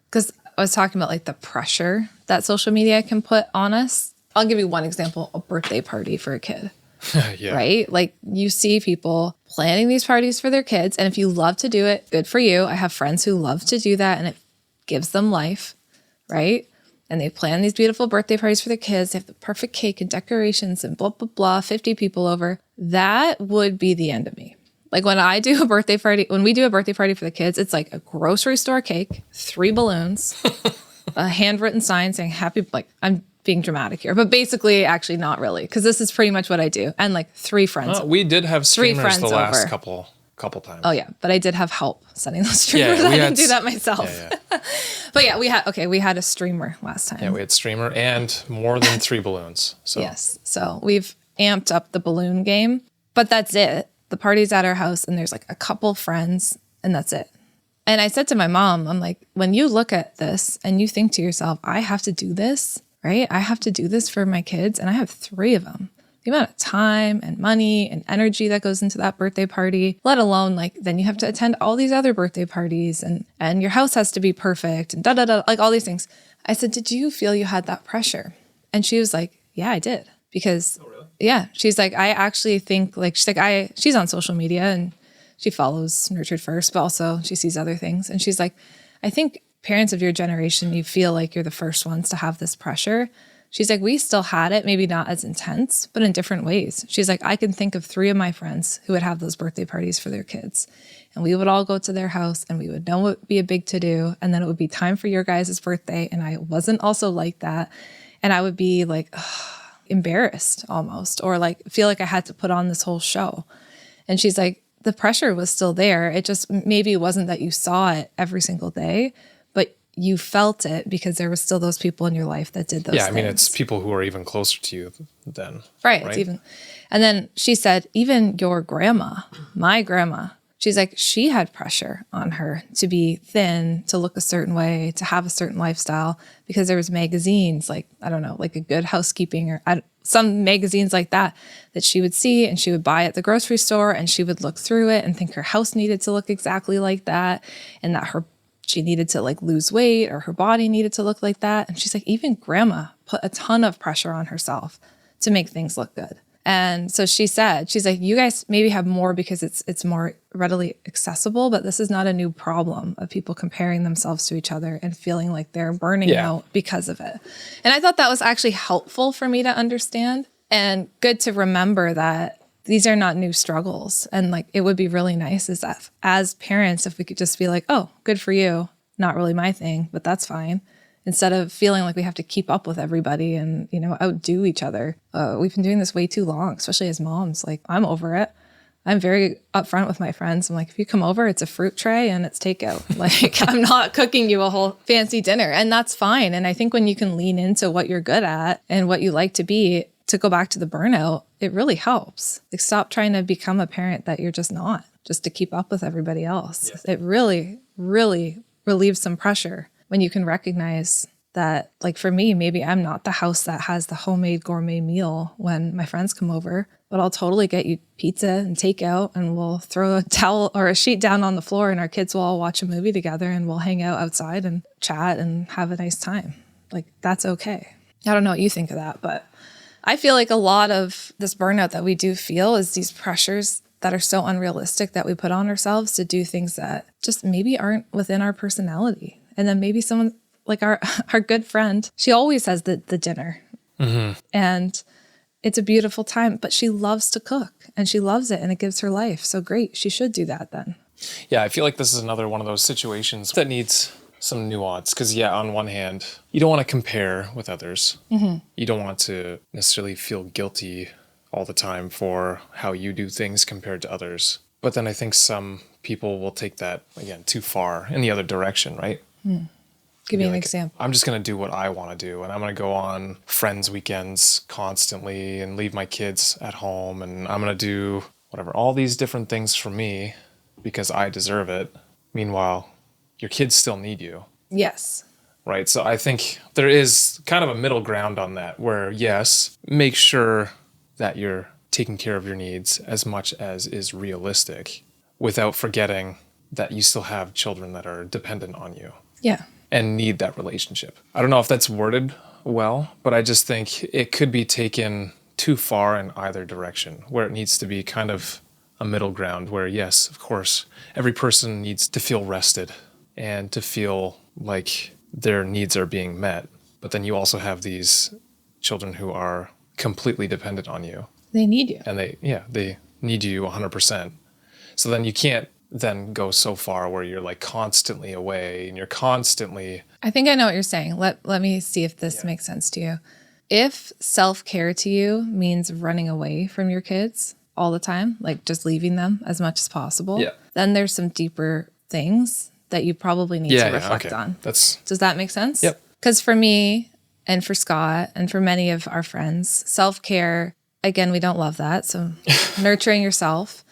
because I was talking about like the pressure that social media can put on us. I'll give you one example, a birthday party for a kid. Yeah. Right? Like you see people planning these parties for their kids. And if you love to do it, good for you. I have friends who love to do that and it gives them life. Right? And they plan these beautiful birthday parties for their kids. They have the perfect cake and decorations and blah, blah, blah, 50 people over. That would be the end of me. Like when I do a birthday party, when we do a birthday party for the kids, it's like a grocery store cake, 3 balloons, a handwritten sign saying happy, like I'm being dramatic here, but basically actually not really. Cause this is pretty much what I do. And like 3 friends. We did have streamers friends the last over. couple times. Oh yeah. But I did have help setting those streamers. we I had didn't do that myself. Yeah. But yeah, we had a streamer last time. Yeah, we had streamer and more than 3 balloons. So Yes. So we've amped up the balloon game, but that's it. The party's at our house and there's like a couple friends and that's it. And I said to my mom, I'm like, when you look at this and you think to yourself, I have to do this, right? I have to do this for my kids and I have 3 of them. The amount of time and money and energy that goes into that birthday party, let alone like then you have to attend all these other birthday parties and your house has to be perfect and like all these things. I said, did you feel you had that pressure? And she was like, yeah, I did. Because, yeah, she's like, I actually think like, she's on social media and she follows Nurtured First, but also she sees other things. And she's like, I think parents of your generation, you feel like you're the first ones to have this pressure. She's like, we still had it, maybe not as intense, but in different ways. She's like, I can think of 3 of my friends who would have those birthday parties for their kids. And we would all go to their house and we would know it would be a big to-do. And then it would be time for your guys' birthday. And I wasn't also like that. And I would be like embarrassed almost, or like feel like I had to put on this whole show. And she's like, the pressure was still there. It just maybe wasn't that you saw it every single day, but you felt it because there was still those people in your life that did those things. Yeah, I mean, it's people who are even closer to you then. Right. It's even, and then she said, even your grandma, my grandma, she's like, she had pressure on her to be thin, to look a certain way, to have a certain lifestyle, because there was magazines like, I don't know, like a Good Housekeeping or some magazines like that she would see and she would buy at the grocery store, and she would look through it and think her house needed to look exactly like that, and that she needed to like lose weight or her body needed to look like that. And she's like, even grandma put a ton of pressure on herself to make things look good. And so she's like, you guys maybe have more because it's more readily accessible, but this is not a new problem of people comparing themselves to each other and feeling like they're burning out because of it. And I thought that was actually helpful for me to understand and good to remember that these are not new struggles. And like, it would be really nice as parents, if we could just be like, oh, good for you. Not really my thing, but that's fine. Instead of feeling like we have to keep up with everybody and, outdo each other. We've been doing this way too long, especially as moms. Like, I'm over it. I'm very upfront with my friends. I'm like, if you come over, it's a fruit tray and it's takeout. Like, I'm not cooking you a whole fancy dinner, and that's fine. And I think when you can lean into what you're good at and what you like to be, to go back to the burnout, it really helps. Like, stop trying to become a parent that you're just not, just to keep up with everybody else. Yeah. It really, really relieves some pressure when you can recognize that, like for me, maybe I'm not the house that has the homemade gourmet meal when my friends come over, but I'll totally get you pizza and takeout, and we'll throw a towel or a sheet down on the floor and our kids will all watch a movie together and we'll hang out outside and chat and have a nice time. Like, that's okay. I don't know what you think of that, but I feel like a lot of this burnout that we do feel is these pressures that are so unrealistic that we put on ourselves to do things that just maybe aren't within our personality. And then maybe someone like our good friend, she always has the dinner. Mm-hmm. And it's a beautiful time, but she loves to cook and she loves it and it gives her life. So great. She should do that then. Yeah, I feel like this is another one of those situations that needs some nuance. Because, on one hand, you don't want to compare with others. Mm-hmm. You don't want to necessarily feel guilty all the time for how you do things compared to others. But then I think some people will take that, again, too far in the other direction, right? Give me an example. I'm just going to do what I want to do, and I'm going to go on friends' weekends constantly and leave my kids at home, and I'm going to do whatever, all these different things for me because I deserve it. Meanwhile, your kids still need you. Yes. Right? So I think there is kind of a middle ground on that where, yes, make sure that you're taking care of your needs as much as is realistic without forgetting that you still have children that are dependent on you. Yeah. And need that relationship. I don't know if that's worded well, but I just think it could be taken too far in either direction, where it needs to be kind of a middle ground where, yes, of course, every person needs to feel rested and to feel like their needs are being met. But then you also have these children who are completely dependent on you. They need you. And they need you 100%. So then you can't then go so far where you're like constantly away and you're constantly... I think I know what you're saying. Let me see if this makes sense to you. If self-care to you means running away from your kids all the time, like just leaving them as much as possible, then there's some deeper things that you probably need to reflect on. Does that make sense? Yep. Because for me and for Scott and for many of our friends, self-care, again, we don't love that. So nurturing yourself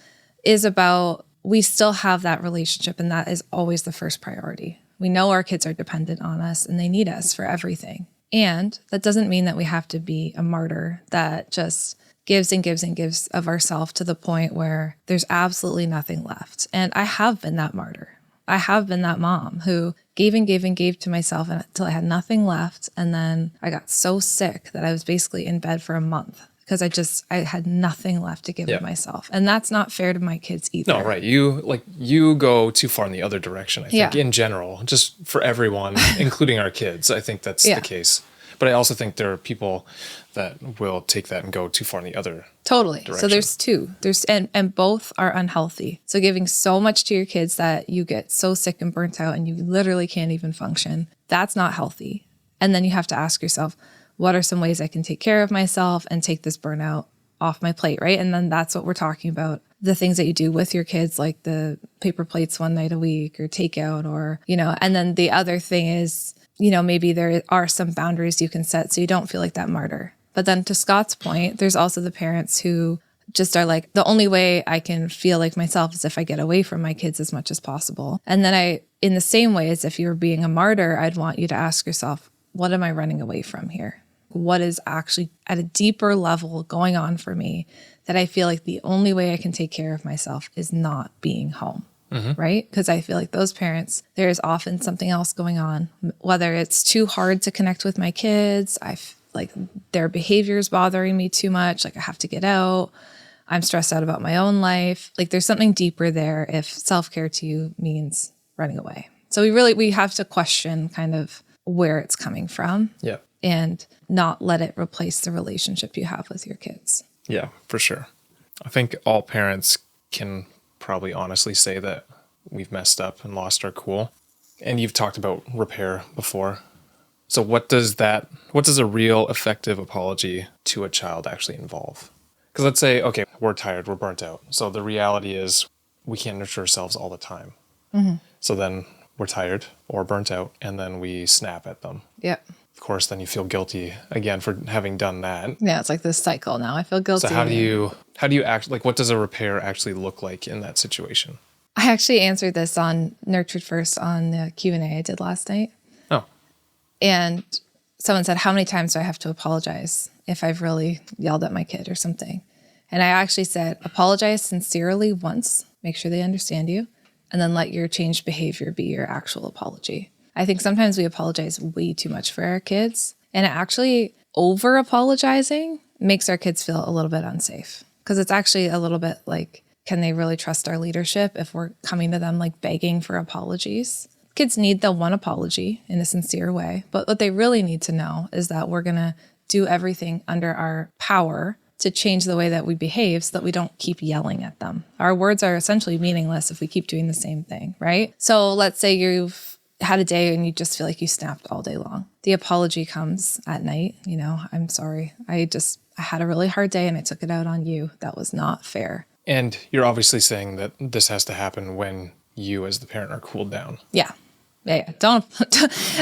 is about... we still have that relationship, and that is always the first priority. We know our kids are dependent on us and they need us for everything. And that doesn't mean that we have to be a martyr that just gives and gives and gives of ourselves to the point where there's absolutely nothing left. And I have been that martyr. I have been that mom who gave and gave and gave to myself until I had nothing left. And then I got so sick that I was basically in bed for a month because I had nothing left to give to myself. And that's not fair to my kids either. No, right. You go too far in the other direction, I think, in general, just for everyone, including our kids. I think that's the case. But I also think there are people that will take that and go too far in the other Totally. direction. So there's two. And both are unhealthy. So giving so much to your kids that you get so sick and burnt out and you literally can't even function, that's not healthy. And then you have to ask yourself, what are some ways I can take care of myself and take this burnout off my plate, right? And then that's what we're talking about. The things that you do with your kids, like the paper plates one night a week or takeout or, and then the other thing is, maybe there are some boundaries you can set so you don't feel like that martyr. But then to Scott's point, there's also the parents who just are like, the only way I can feel like myself is if I get away from my kids as much as possible. And then in the same way as if you were being a martyr, I'd want you to ask yourself, what am I running away from here? What is actually at a deeper level going on for me that I feel like the only way I can take care of myself is not being home, right? Because I feel like those parents, there is often something else going on, whether it's too hard to connect with my kids, like their behavior is bothering me too much, like I have to get out, I'm stressed out about my own life. Like there's something deeper there if self-care to you means running away. So we have to question kind of where it's coming from. Yeah. And not let it replace the relationship you have with your kids. Yeah, for sure. I think all parents can probably honestly say that we've messed up and lost our cool. And you've talked about repair before. So what does a real effective apology to a child actually involve? Because let's say, okay, we're tired, we're burnt out. So the reality is we can't nurture ourselves all the time. So then we're tired or burnt out and then we snap at them. Yep. Of course, then you feel guilty again for having done that. Yeah, it's like this cycle now. I feel guilty. So how do you act, like what does a repair actually look like in that situation? I actually answered this on Nurtured First on the Q&A I did last night. Oh. And someone said, how many times do I have to apologize if I've really yelled at my kid or something? And I actually said, apologize sincerely once, make sure they understand you, and then let your changed behavior be your actual apology. I think sometimes we apologize way too much for our kids, and actually over apologizing makes our kids feel a little bit unsafe because it's actually a little bit like, can they really trust our leadership if we're coming to them like begging for apologies? Kids need the one apology in a sincere way, but what they really need to know is that we're going to do everything under our power to change the way that we behave so that we don't keep yelling at them. Our words are essentially meaningless if we keep doing the same thing, right? So let's say you've had a day and you just feel like you snapped all day long. The apology comes at night. I'm sorry. I had a really hard day and I took it out on you. That was not fair. And you're obviously saying that this has to happen when you as the parent are cooled down. Yeah. Don't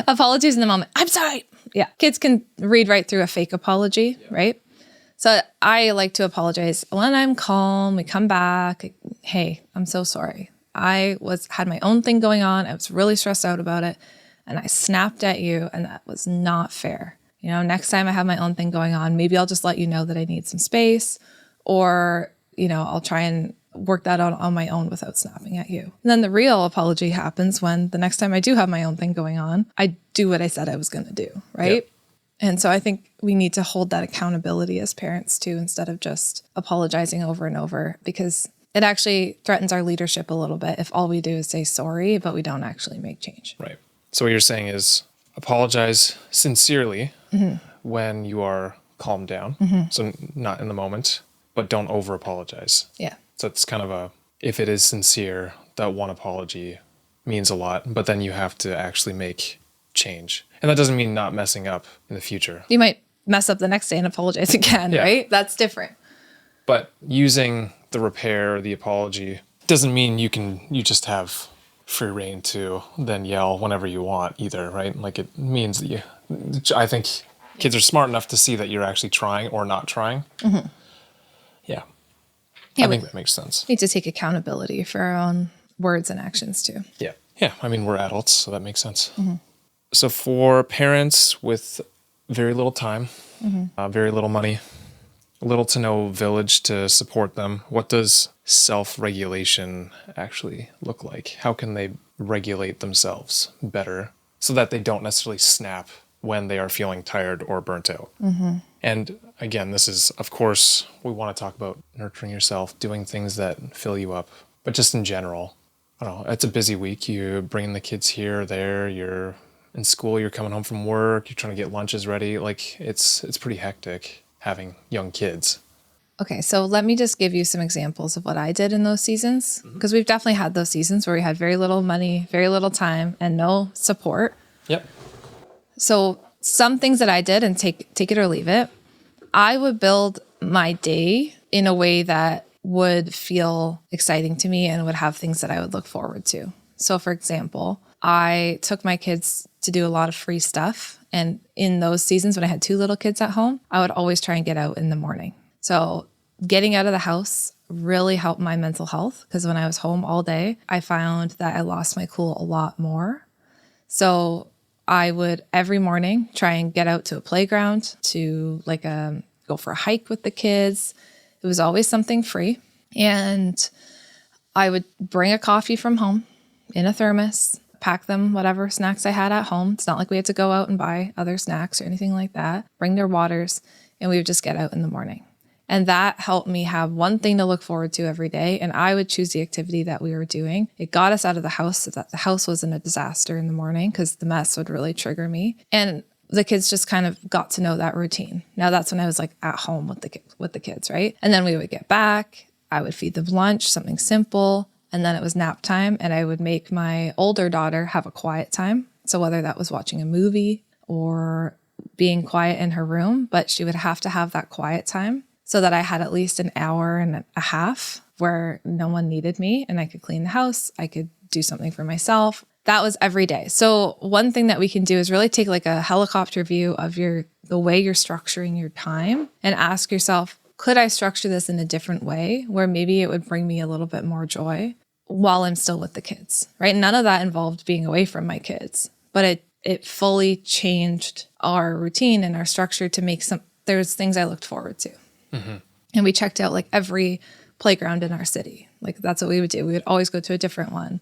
apologies in the moment. I'm sorry. Yeah. Kids can read right through a fake apology, right? So I like to apologize when I'm calm. We come back. Hey, I'm so sorry. I had my own thing going on. I was really stressed out about it. And I snapped at you and that was not fair. Next time I have my own thing going on, maybe I'll just let you know that I need some space or, I'll try and work that out on my own without snapping at you. And then the real apology happens when the next time I do have my own thing going on, I do what I said I was going to do. Right. Yep. And so I think we need to hold that accountability as parents too, instead of just apologizing over and over, because it actually threatens our leadership a little bit if all we do is say sorry, but we don't actually make change. Right. So what you're saying is apologize sincerely when you are calmed down. So not in the moment, but don't over apologize. Yeah. So it's kind of if it is sincere, that one apology means a lot, but then you have to actually make change. And that doesn't mean not messing up in the future. You might mess up the next day and apologize again, right? That's different. But using the repair or the apology doesn't mean you just have free reign to then yell whenever you want either, right? Like it means that I think kids are smart enough to see that you're actually trying or not trying. Yeah. I think that makes sense. We need to take accountability for our own words and actions too. Yeah. Yeah. I mean, we're adults, so that makes sense. So for parents with very little time, very little money, little to no village to support them, what does self-regulation actually look like? How can they regulate themselves better so that they don't necessarily snap when they are feeling tired or burnt out. And again, this is, of course, we want to talk about nurturing yourself, doing things that fill you up, but just in general, I don't know, it's a busy week. You're bringing the kids here, there, you're in school, you're coming home from work, you're trying to get lunches ready. Like it's pretty hectic having young kids. Okay, so let me just give you some examples of what I did in those seasons, because we've definitely had those seasons where we had very little money, very little time, and no support. Yep. So some things that I did, and take it or leave it, I would build my day in a way that would feel exciting to me and would have things that I would look forward to. So for example, I took my kids to do a lot of free stuff. And in those seasons when I had 2 little kids at home, I would always try and get out in the morning. So getting out of the house really helped my mental health, because when I was home all day, I found that I lost my cool a lot more. So I would every morning try and get out to a playground to go for a hike with the kids. It was always something free. And I would bring a coffee from home in a thermos, pack them whatever snacks I had at home. It's not like we had to go out and buy other snacks or anything like that. Bring their waters, and we would just get out in the morning. And that helped me have one thing to look forward to every day. And I would choose the activity that we were doing. It got us out of the house so that the house wasn't a disaster in the morning, because the mess would really trigger me. And the kids just kind of got to know that routine. Now that's when I was like at home with the kids, right? And then we would get back. I would feed them lunch, something simple. And then it was nap time. And I would make my older daughter have a quiet time. So whether that was watching a movie or being quiet in her room, but she would have to have that quiet time, so that I had at least an hour and a half where no one needed me and I could clean the house. I could do something for myself. That was every day. So one thing that we can do is really take like a helicopter view of the way you're structuring your time and ask yourself, could I structure this in a different way where maybe it would bring me a little bit more joy while I'm still with the kids, right? None of that involved being away from my kids, but it fully changed our routine and our structure to make there's things I looked forward to. Mm-hmm. And we checked out like every playground in our city. Like that's what we would do. We would always go to a different one,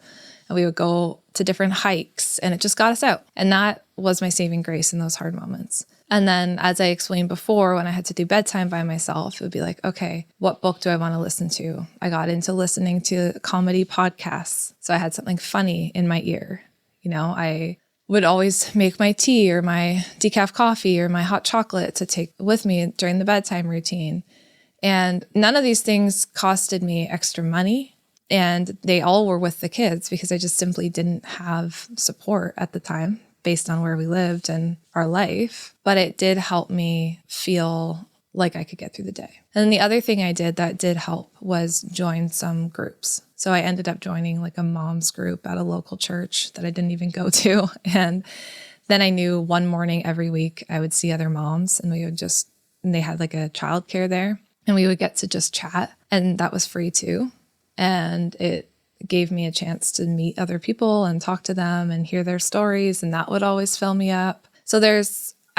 and we would go to different hikes, and it just got us out. And that was my saving grace in those hard moments. And then, as I explained before, when I had to do bedtime by myself, it would be like, okay, what book do I want to listen to? I got into listening to comedy podcasts. So I had something funny in my ear. I would always make my tea or my decaf coffee or my hot chocolate to take with me during the bedtime routine. And none of these things costed me extra money. And they all were with the kids because I just simply didn't have support at the time based on where we lived and our life. But it did help me feel like I could get through the day. And then the other thing I did that did help was join some groups. So I ended up joining like a mom's group at a local church that I didn't even go to. And then I knew one morning every week I would see other moms, and they had like a childcare there, and we would get to just chat, and that was free too. And it gave me a chance to meet other people and talk to them and hear their stories, and that would always fill me up. So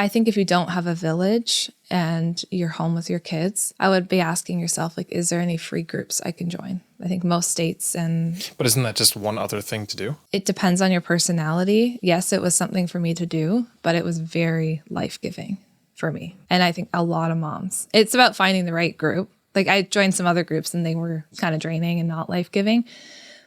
I think if you don't have a village and you're home with your kids, I would be asking yourself, like, is there any free groups I can join? I think most states But isn't that just one other thing to do? It depends on your personality. Yes, it was something for me to do, but it was very life-giving for me. And I think a lot of moms. It's about finding the right group. Like I joined some other groups and they were kind of draining and not life-giving.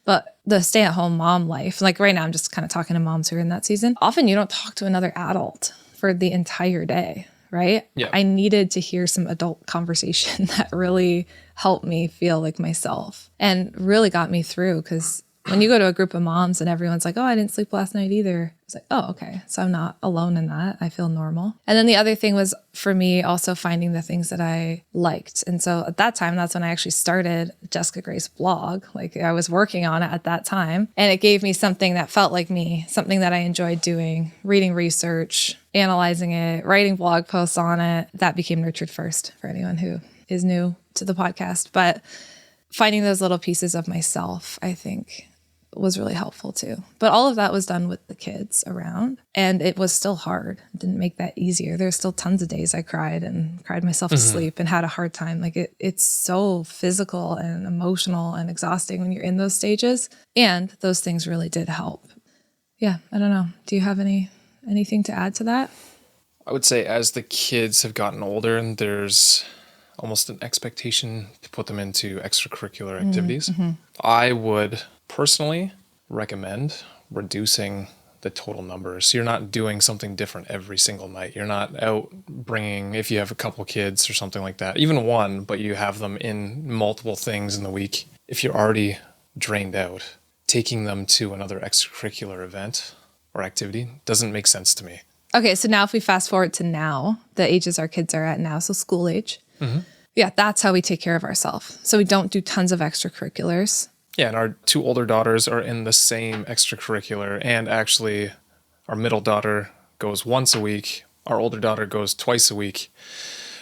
But the stay-at-home mom life, like right now I'm just kind of talking to moms who are in that season. Often you don't talk to another adult for the entire day, right? Yeah. I needed to hear some adult conversation that really helped me feel like myself and really got me through. Because when you go to a group of moms and everyone's like, oh, I didn't sleep last night either. It's like, oh, okay. So I'm not alone in that. I feel normal. And then the other thing was for me also finding the things that I liked. And so at that time, that's when I actually started Jessica Grace blog. Like I was working on it at that time. And it gave me something that felt like me, something that I enjoyed doing, reading research, analyzing it, writing blog posts on it. That became Nurtured First for anyone who is new to the podcast. But finding those little pieces of myself, I think, was really helpful too. But all of that was done with the kids around, and it was still hard. It didn't make that easier. There's still tons of days I cried myself to sleep and had a hard time. Like it's so physical and emotional and exhausting when you're in those stages. And those things really did help. Yeah, I don't know. Do you have anything to add to that? I would say as the kids have gotten older and there's almost an expectation to put them into extracurricular activities, I would personally recommend reducing the total numbers. So you're not doing something different every single night. You're not out bringing, if you have a couple kids or something like that, even one, but you have them in multiple things in the week. If you're already drained out, taking them to another extracurricular event or activity doesn't make sense to me. Okay, so now if we fast forward to now, the ages our kids are at now, so school age. Yeah, that's how we take care of ourselves. So we don't do tons of extracurriculars. Yeah, and our 2 older daughters are in the same extracurricular, and actually our middle daughter goes once a week, our older daughter goes twice a week,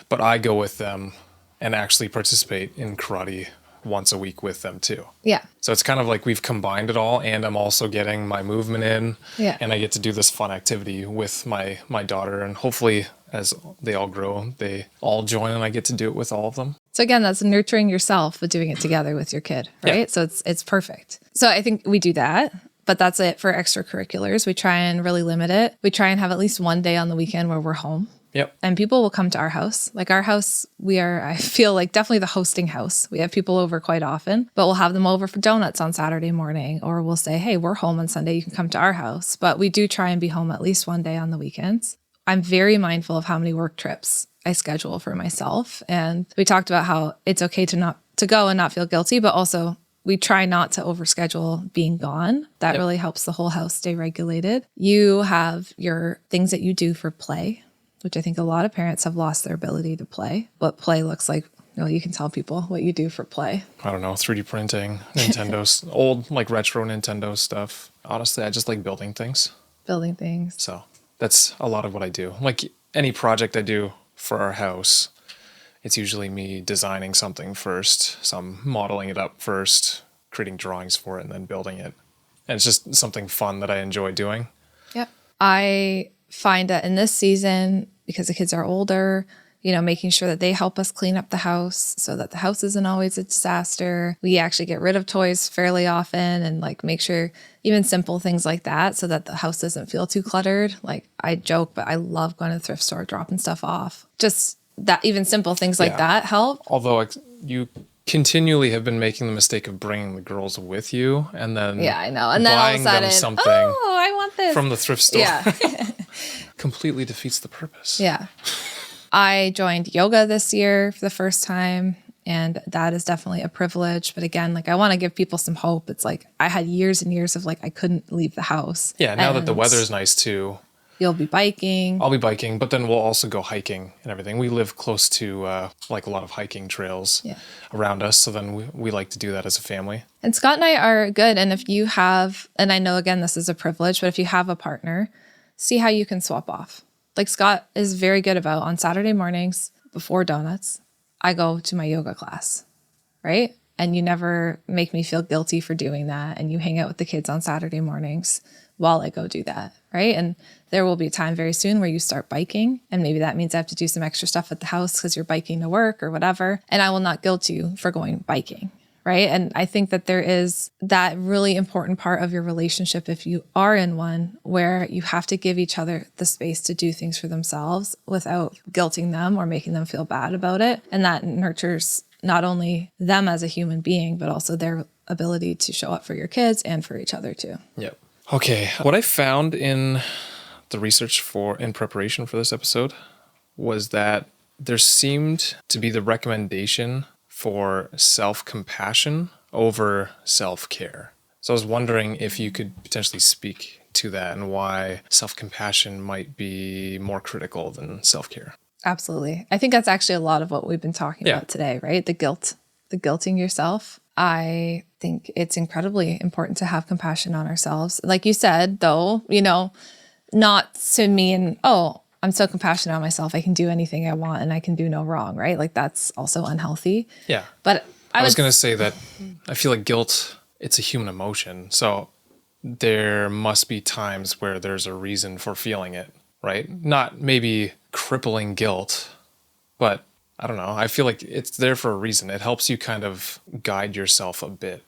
but I go with them and actually participate in karate once a week with them too. Yeah. So it's kind of like we've combined it all, and I'm also getting my movement in, and I get to do this fun activity with my daughter, and hopefully as they all grow, they all join and I get to do it with all of them. So again, that's nurturing yourself, but doing it together with your kid, right? Yeah. So it's perfect. So I think we do that, but that's it for extracurriculars. We try and really limit it. We try and have at least one day on the weekend where we're home. Yep. And people will come to our house. Like our house, we are, I feel like definitely the hosting house. We have people over quite often, but we'll have them over for donuts on Saturday morning, or we'll say, hey, we're home on Sunday. You can come to our house. But we do try and be home at least one day on the weekends. I'm very mindful of how many work trips I schedule for myself. And we talked about how it's okay to go and not feel guilty, but also we try not to overschedule being gone. That really helps the whole house stay regulated. You have your things that you do for play, which I think a lot of parents have lost their ability to play. What play looks like, you can tell people what you do for play. I don't know, 3D printing, Nintendo's old, like retro Nintendo stuff. Honestly, I just like building things. Building things. So that's a lot of what I do. Like any project I do for our house, it's usually me designing something first. So I'm modeling it up first, creating drawings for it, and then building it. And it's just something fun that I enjoy doing. Yep. I find that in this season, because the kids are older, making sure that they help us clean up the house so that the house isn't always a disaster. We actually get rid of toys fairly often and make sure even simple things like that so that the house doesn't feel too cluttered. Like I joke, but I love going to the thrift store, dropping stuff off. Just that even simple things like that help. Although you continually have been making the mistake of bringing the girls with you and then I know. And then all of a sudden, something I want this from the thrift store. Yeah. Completely defeats the purpose. Yeah. I joined yoga this year for the first time, and that is definitely a privilege. But again, I want to give people some hope. It's I had years and years of I couldn't leave the house. Yeah, now that the weather is nice too. You'll be biking. I'll be biking, but then we'll also go hiking and everything. We live close to a lot of hiking trails around us, so then we like to do that as a family. And Scott and I are good. And if you have, and I know again this is a privilege, but if you have a partner, see how you can swap off. Scott is very good about on Saturday mornings before donuts, I go to my yoga class, right? And you never make me feel guilty for doing that. And you hang out with the kids on Saturday mornings while I go do that, right? And there will be a time very soon where you start biking. And maybe that means I have to do some extra stuff at the house because you're biking to work or whatever. And I will not guilt you for going biking, right? And I think that there is that really important part of your relationship, if you are in one, where you have to give each other the space to do things for themselves without guilting them or making them feel bad about it. And that nurtures not only them as a human being, but also their ability to show up for your kids and for each other too. Yep. Okay. What I found in the research in preparation for this episode was that there seemed to be the recommendation for self-compassion over self-care. So I was wondering if you could potentially speak to that and why self-compassion might be more critical than self-care. Absolutely. I think that's actually a lot of what we've been talking about today, right? The guilting yourself. I think it's incredibly important to have compassion on ourselves. Like you said, though, not to mean, I'm so compassionate on myself, I can do anything I want and I can do no wrong, right? That's also unhealthy. Yeah. But I was going to say that I feel like guilt it's a human emotion. So there must be times where there's a reason for feeling it, right? Not maybe crippling guilt, but I don't know. I feel like it's there for a reason. It helps you kind of guide yourself a bit.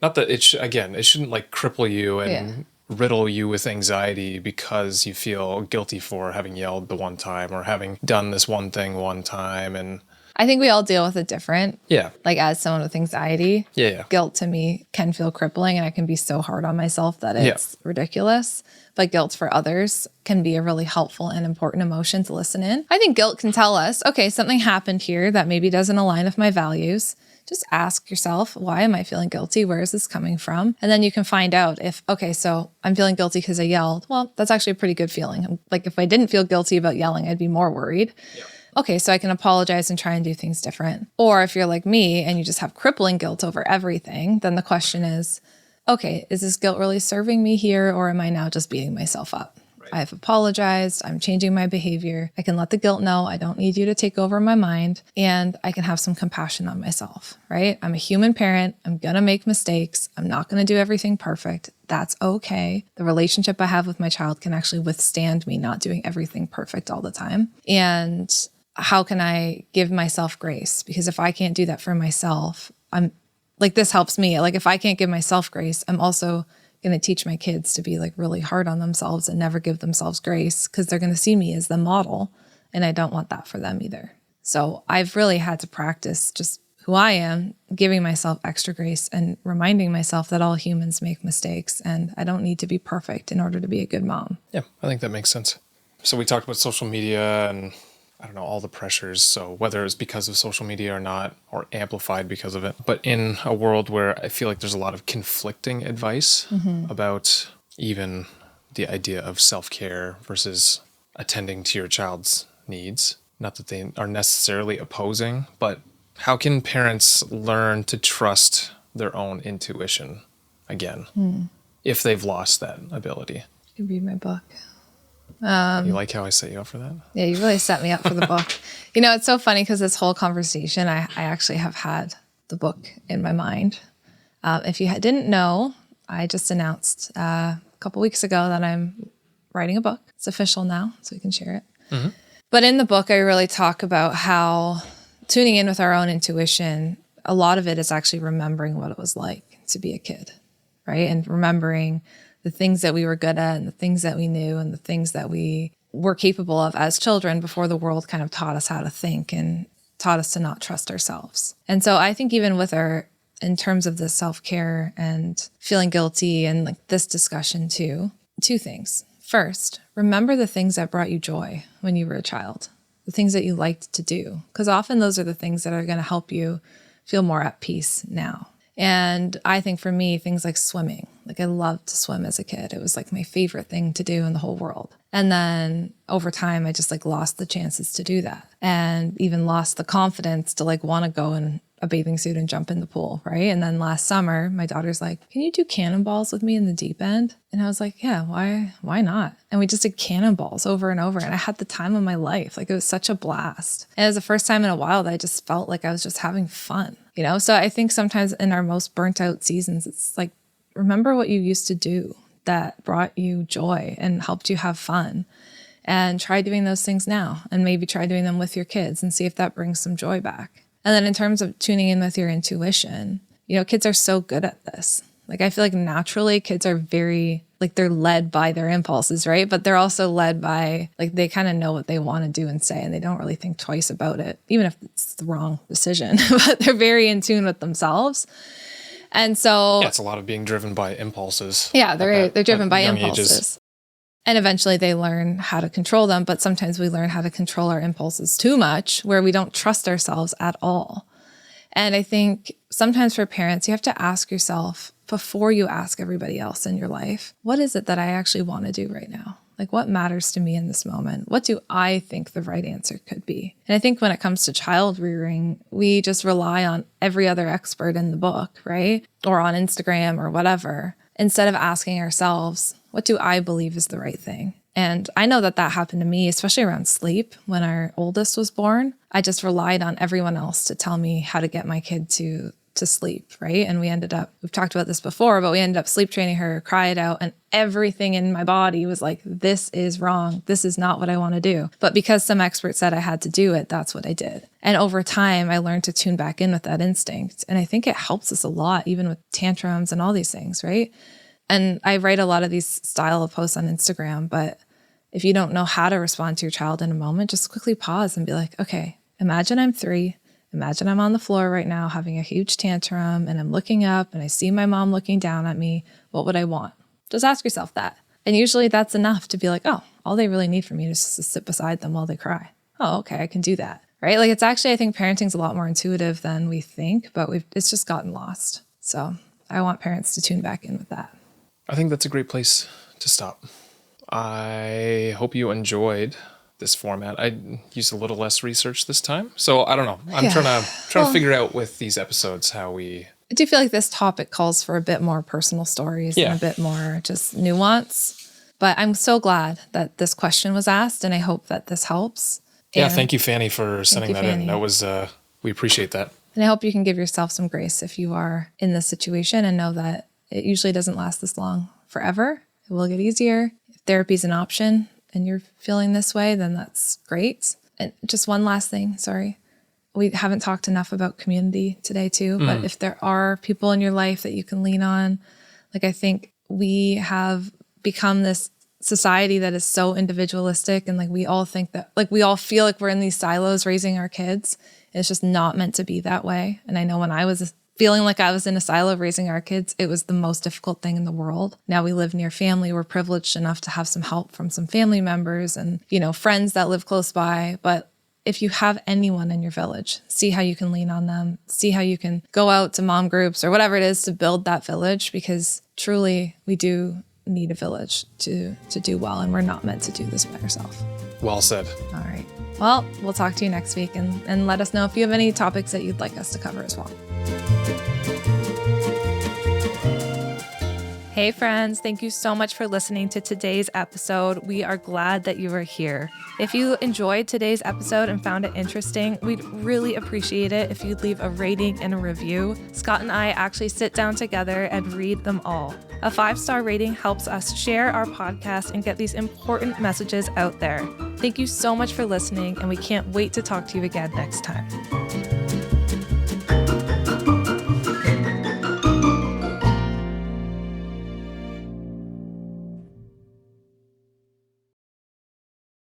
Not that it shouldn't like cripple you and riddle you with anxiety because you feel guilty for having yelled the one time or having done this one thing one time. And I think we all deal with it different. yeah, Like as someone with anxiety, yeah. guilt to me can feel crippling and I can be so hard on myself that it's ridiculous. But guilt for others can be a really helpful and important emotion to listen in. I think guilt can tell us, okay, something happened here that maybe doesn't align with my values. Just ask yourself, why am I feeling guilty? Where is this coming from? And then you can find out if, okay, so I'm feeling guilty because I yelled. Well, that's actually a pretty good feeling. Like if I didn't feel guilty about yelling, I'd be more worried. Yeah. Okay, so I can apologize and try and do things different. Or if you're like me and you just have crippling guilt over everything, then the question is, okay, is this guilt really serving me here or am I now just beating myself up? I've apologized. I'm changing my behavior. I can let the guilt know I don't need you to take over my mind and I can have some compassion on myself, right? I'm a human parent. I'm going to make mistakes. I'm not going to do everything perfect. That's okay. The relationship I have with my child can actually withstand me not doing everything perfect all the time. And how can I give myself grace? Because if I can't do that for myself, I'm like, this helps me. Like if I can't give myself grace, I'm also going to teach my kids to be like really hard on themselves and never give themselves grace because they're going to see me as the model. And I don't want that for them either. So I've really had to practice just who I am, giving myself extra grace and reminding myself that all humans make mistakes and I don't need to be perfect in order to be a good mom. Yeah, I think that makes sense. So we talked about social media and I don't know, all the pressures. So whether it's because of social media or not, or amplified because of it, but in a world where I feel like there's a lot of conflicting advice about even the idea of self-care versus attending to your child's needs, not that they are necessarily opposing, but how can parents learn to trust their own intuition again if they've lost that ability? You can read my book. You like how I set you up for that? Yeah, you really set me up for the book. You know, it's so funny because this whole conversation, I actually have had the book in my mind. If you didn't know, I just announced a couple weeks ago that I'm writing a book. It's official now, so we can share it. But in the book, I really talk about how tuning in with our own intuition, a lot of it is actually remembering what it was like to be a kid, right? And remembering the things that we were good at and the things that we knew and the things that we were capable of as children before the world kind of taught us how to think and taught us to not trust ourselves. And so I think even with in terms of the self-care and feeling guilty and like this discussion too, two things. First, remember the things that brought you joy when you were a child, the things that you liked to do, because often those are the things that are going to help you feel more at peace now. And I think for me, things like swimming, like I loved to swim as a kid. It was like my favorite thing to do in the whole world. And then over time, I just like lost the chances to do that and even lost the confidence to like want to go in a bathing suit and jump in the pool, right? And then last summer, my daughter's like, can you do cannonballs with me in the deep end? And I was like, yeah, why not? And we just did cannonballs over and over. And I had the time of my life. Like it was such a blast. And it was the first time in a while that I just felt like I was just having fun, you know? So I think sometimes in our most burnt out seasons, it's like, remember what you used to do that brought you joy and helped you have fun. And try doing those things now. And maybe try doing them with your kids and see if that brings some joy back. And then in terms of tuning in with your intuition, you know, kids are so good at this. Like, I feel like naturally kids are very, like they're led by their impulses, right? But they're also led by, like, they kind of know what they want to do and say, and they don't really think twice about it, even if it's the wrong decision, but they're very in tune with themselves. And so... Yeah, it's a lot of being driven by impulses. Yeah, they're driven by impulses. Ages. And eventually they learn how to control them, but sometimes we learn how to control our impulses too much, where we don't trust ourselves at all. And I think sometimes for parents, you have to ask yourself before you ask everybody else in your life, what is it that I actually want to do right now? Like, what matters to me in this moment? What do I think the right answer could be? And I think when it comes to child rearing, we just rely on every other expert in the book, right? Or on Instagram or whatever, instead of asking ourselves, what do I believe is the right thing? And I know that happened to me, especially around sleep. When our oldest was born, I just relied on everyone else to tell me how to get my kid to to sleep, right? And we've talked about this before, but we ended up sleep training her, cry it out, and everything in my body was like, this is wrong. This is not what I want to do. But because some expert said I had to do it, that's what I did. And over time, I learned to tune back in with that instinct. And I think it helps us a lot, even with tantrums and all these things, right? And I write a lot of these style of posts on Instagram, but if you don't know how to respond to your child in a moment, just quickly pause and be like, okay, imagine I'm 3. Imagine I'm on the floor right now having a huge tantrum and I'm looking up and I see my mom looking down at me. What would I want? Just ask yourself that. And usually that's enough to be like, oh, all they really need from me is just to sit beside them while they cry. Oh, okay, I can do that, right? Like it's actually, I think parenting's a lot more intuitive than we think, but it's just gotten lost. So I want parents to tune back in with that. I think that's a great place to stop. I hope you enjoyed this format. I used a little less research this time. So I don't know. I'm trying to figure out with these episodes how we... I do feel like this topic calls for a bit more personal stories and a bit more just nuance. But I'm so glad that this question was asked and I hope that this helps. Yeah, thank you, Fanny, for sending that in. That was, we appreciate that. And I hope you can give yourself some grace if you are in this situation and know that it usually doesn't last this long forever. It will get easier. If therapy is an option, and you're feeling this way, then that's great. And just one last thing, sorry. We haven't talked enough about community today too, but if there are people in your life that you can lean on, like I think we have become this society that is so individualistic and like we all think that, like we all feel like we're in these silos raising our kids. And it's just not meant to be that way. And I know when I was feeling like I was in a silo raising our kids, it was the most difficult thing in the world. Now we live near family. We're privileged enough to have some help from some family members and, friends that live close by. But if you have anyone in your village, see how you can lean on them, see how you can go out to mom groups or whatever it is to build that village, because truly we do need a village to do well. And we're not meant to do this by ourselves. Well said. All right. Well, we'll talk to you next week and let us know if you have any topics that you'd like us to cover as well. Hey friends, thank you so much for listening to today's episode. We are glad that you are here. If you enjoyed today's episode and found it interesting, we'd really appreciate it if you'd leave a rating and a review. Scott and I actually sit down together and read them all. A 5-star rating helps us share our podcast and get these important messages out there. Thank you so much for listening, and we can't wait to talk to you again next time.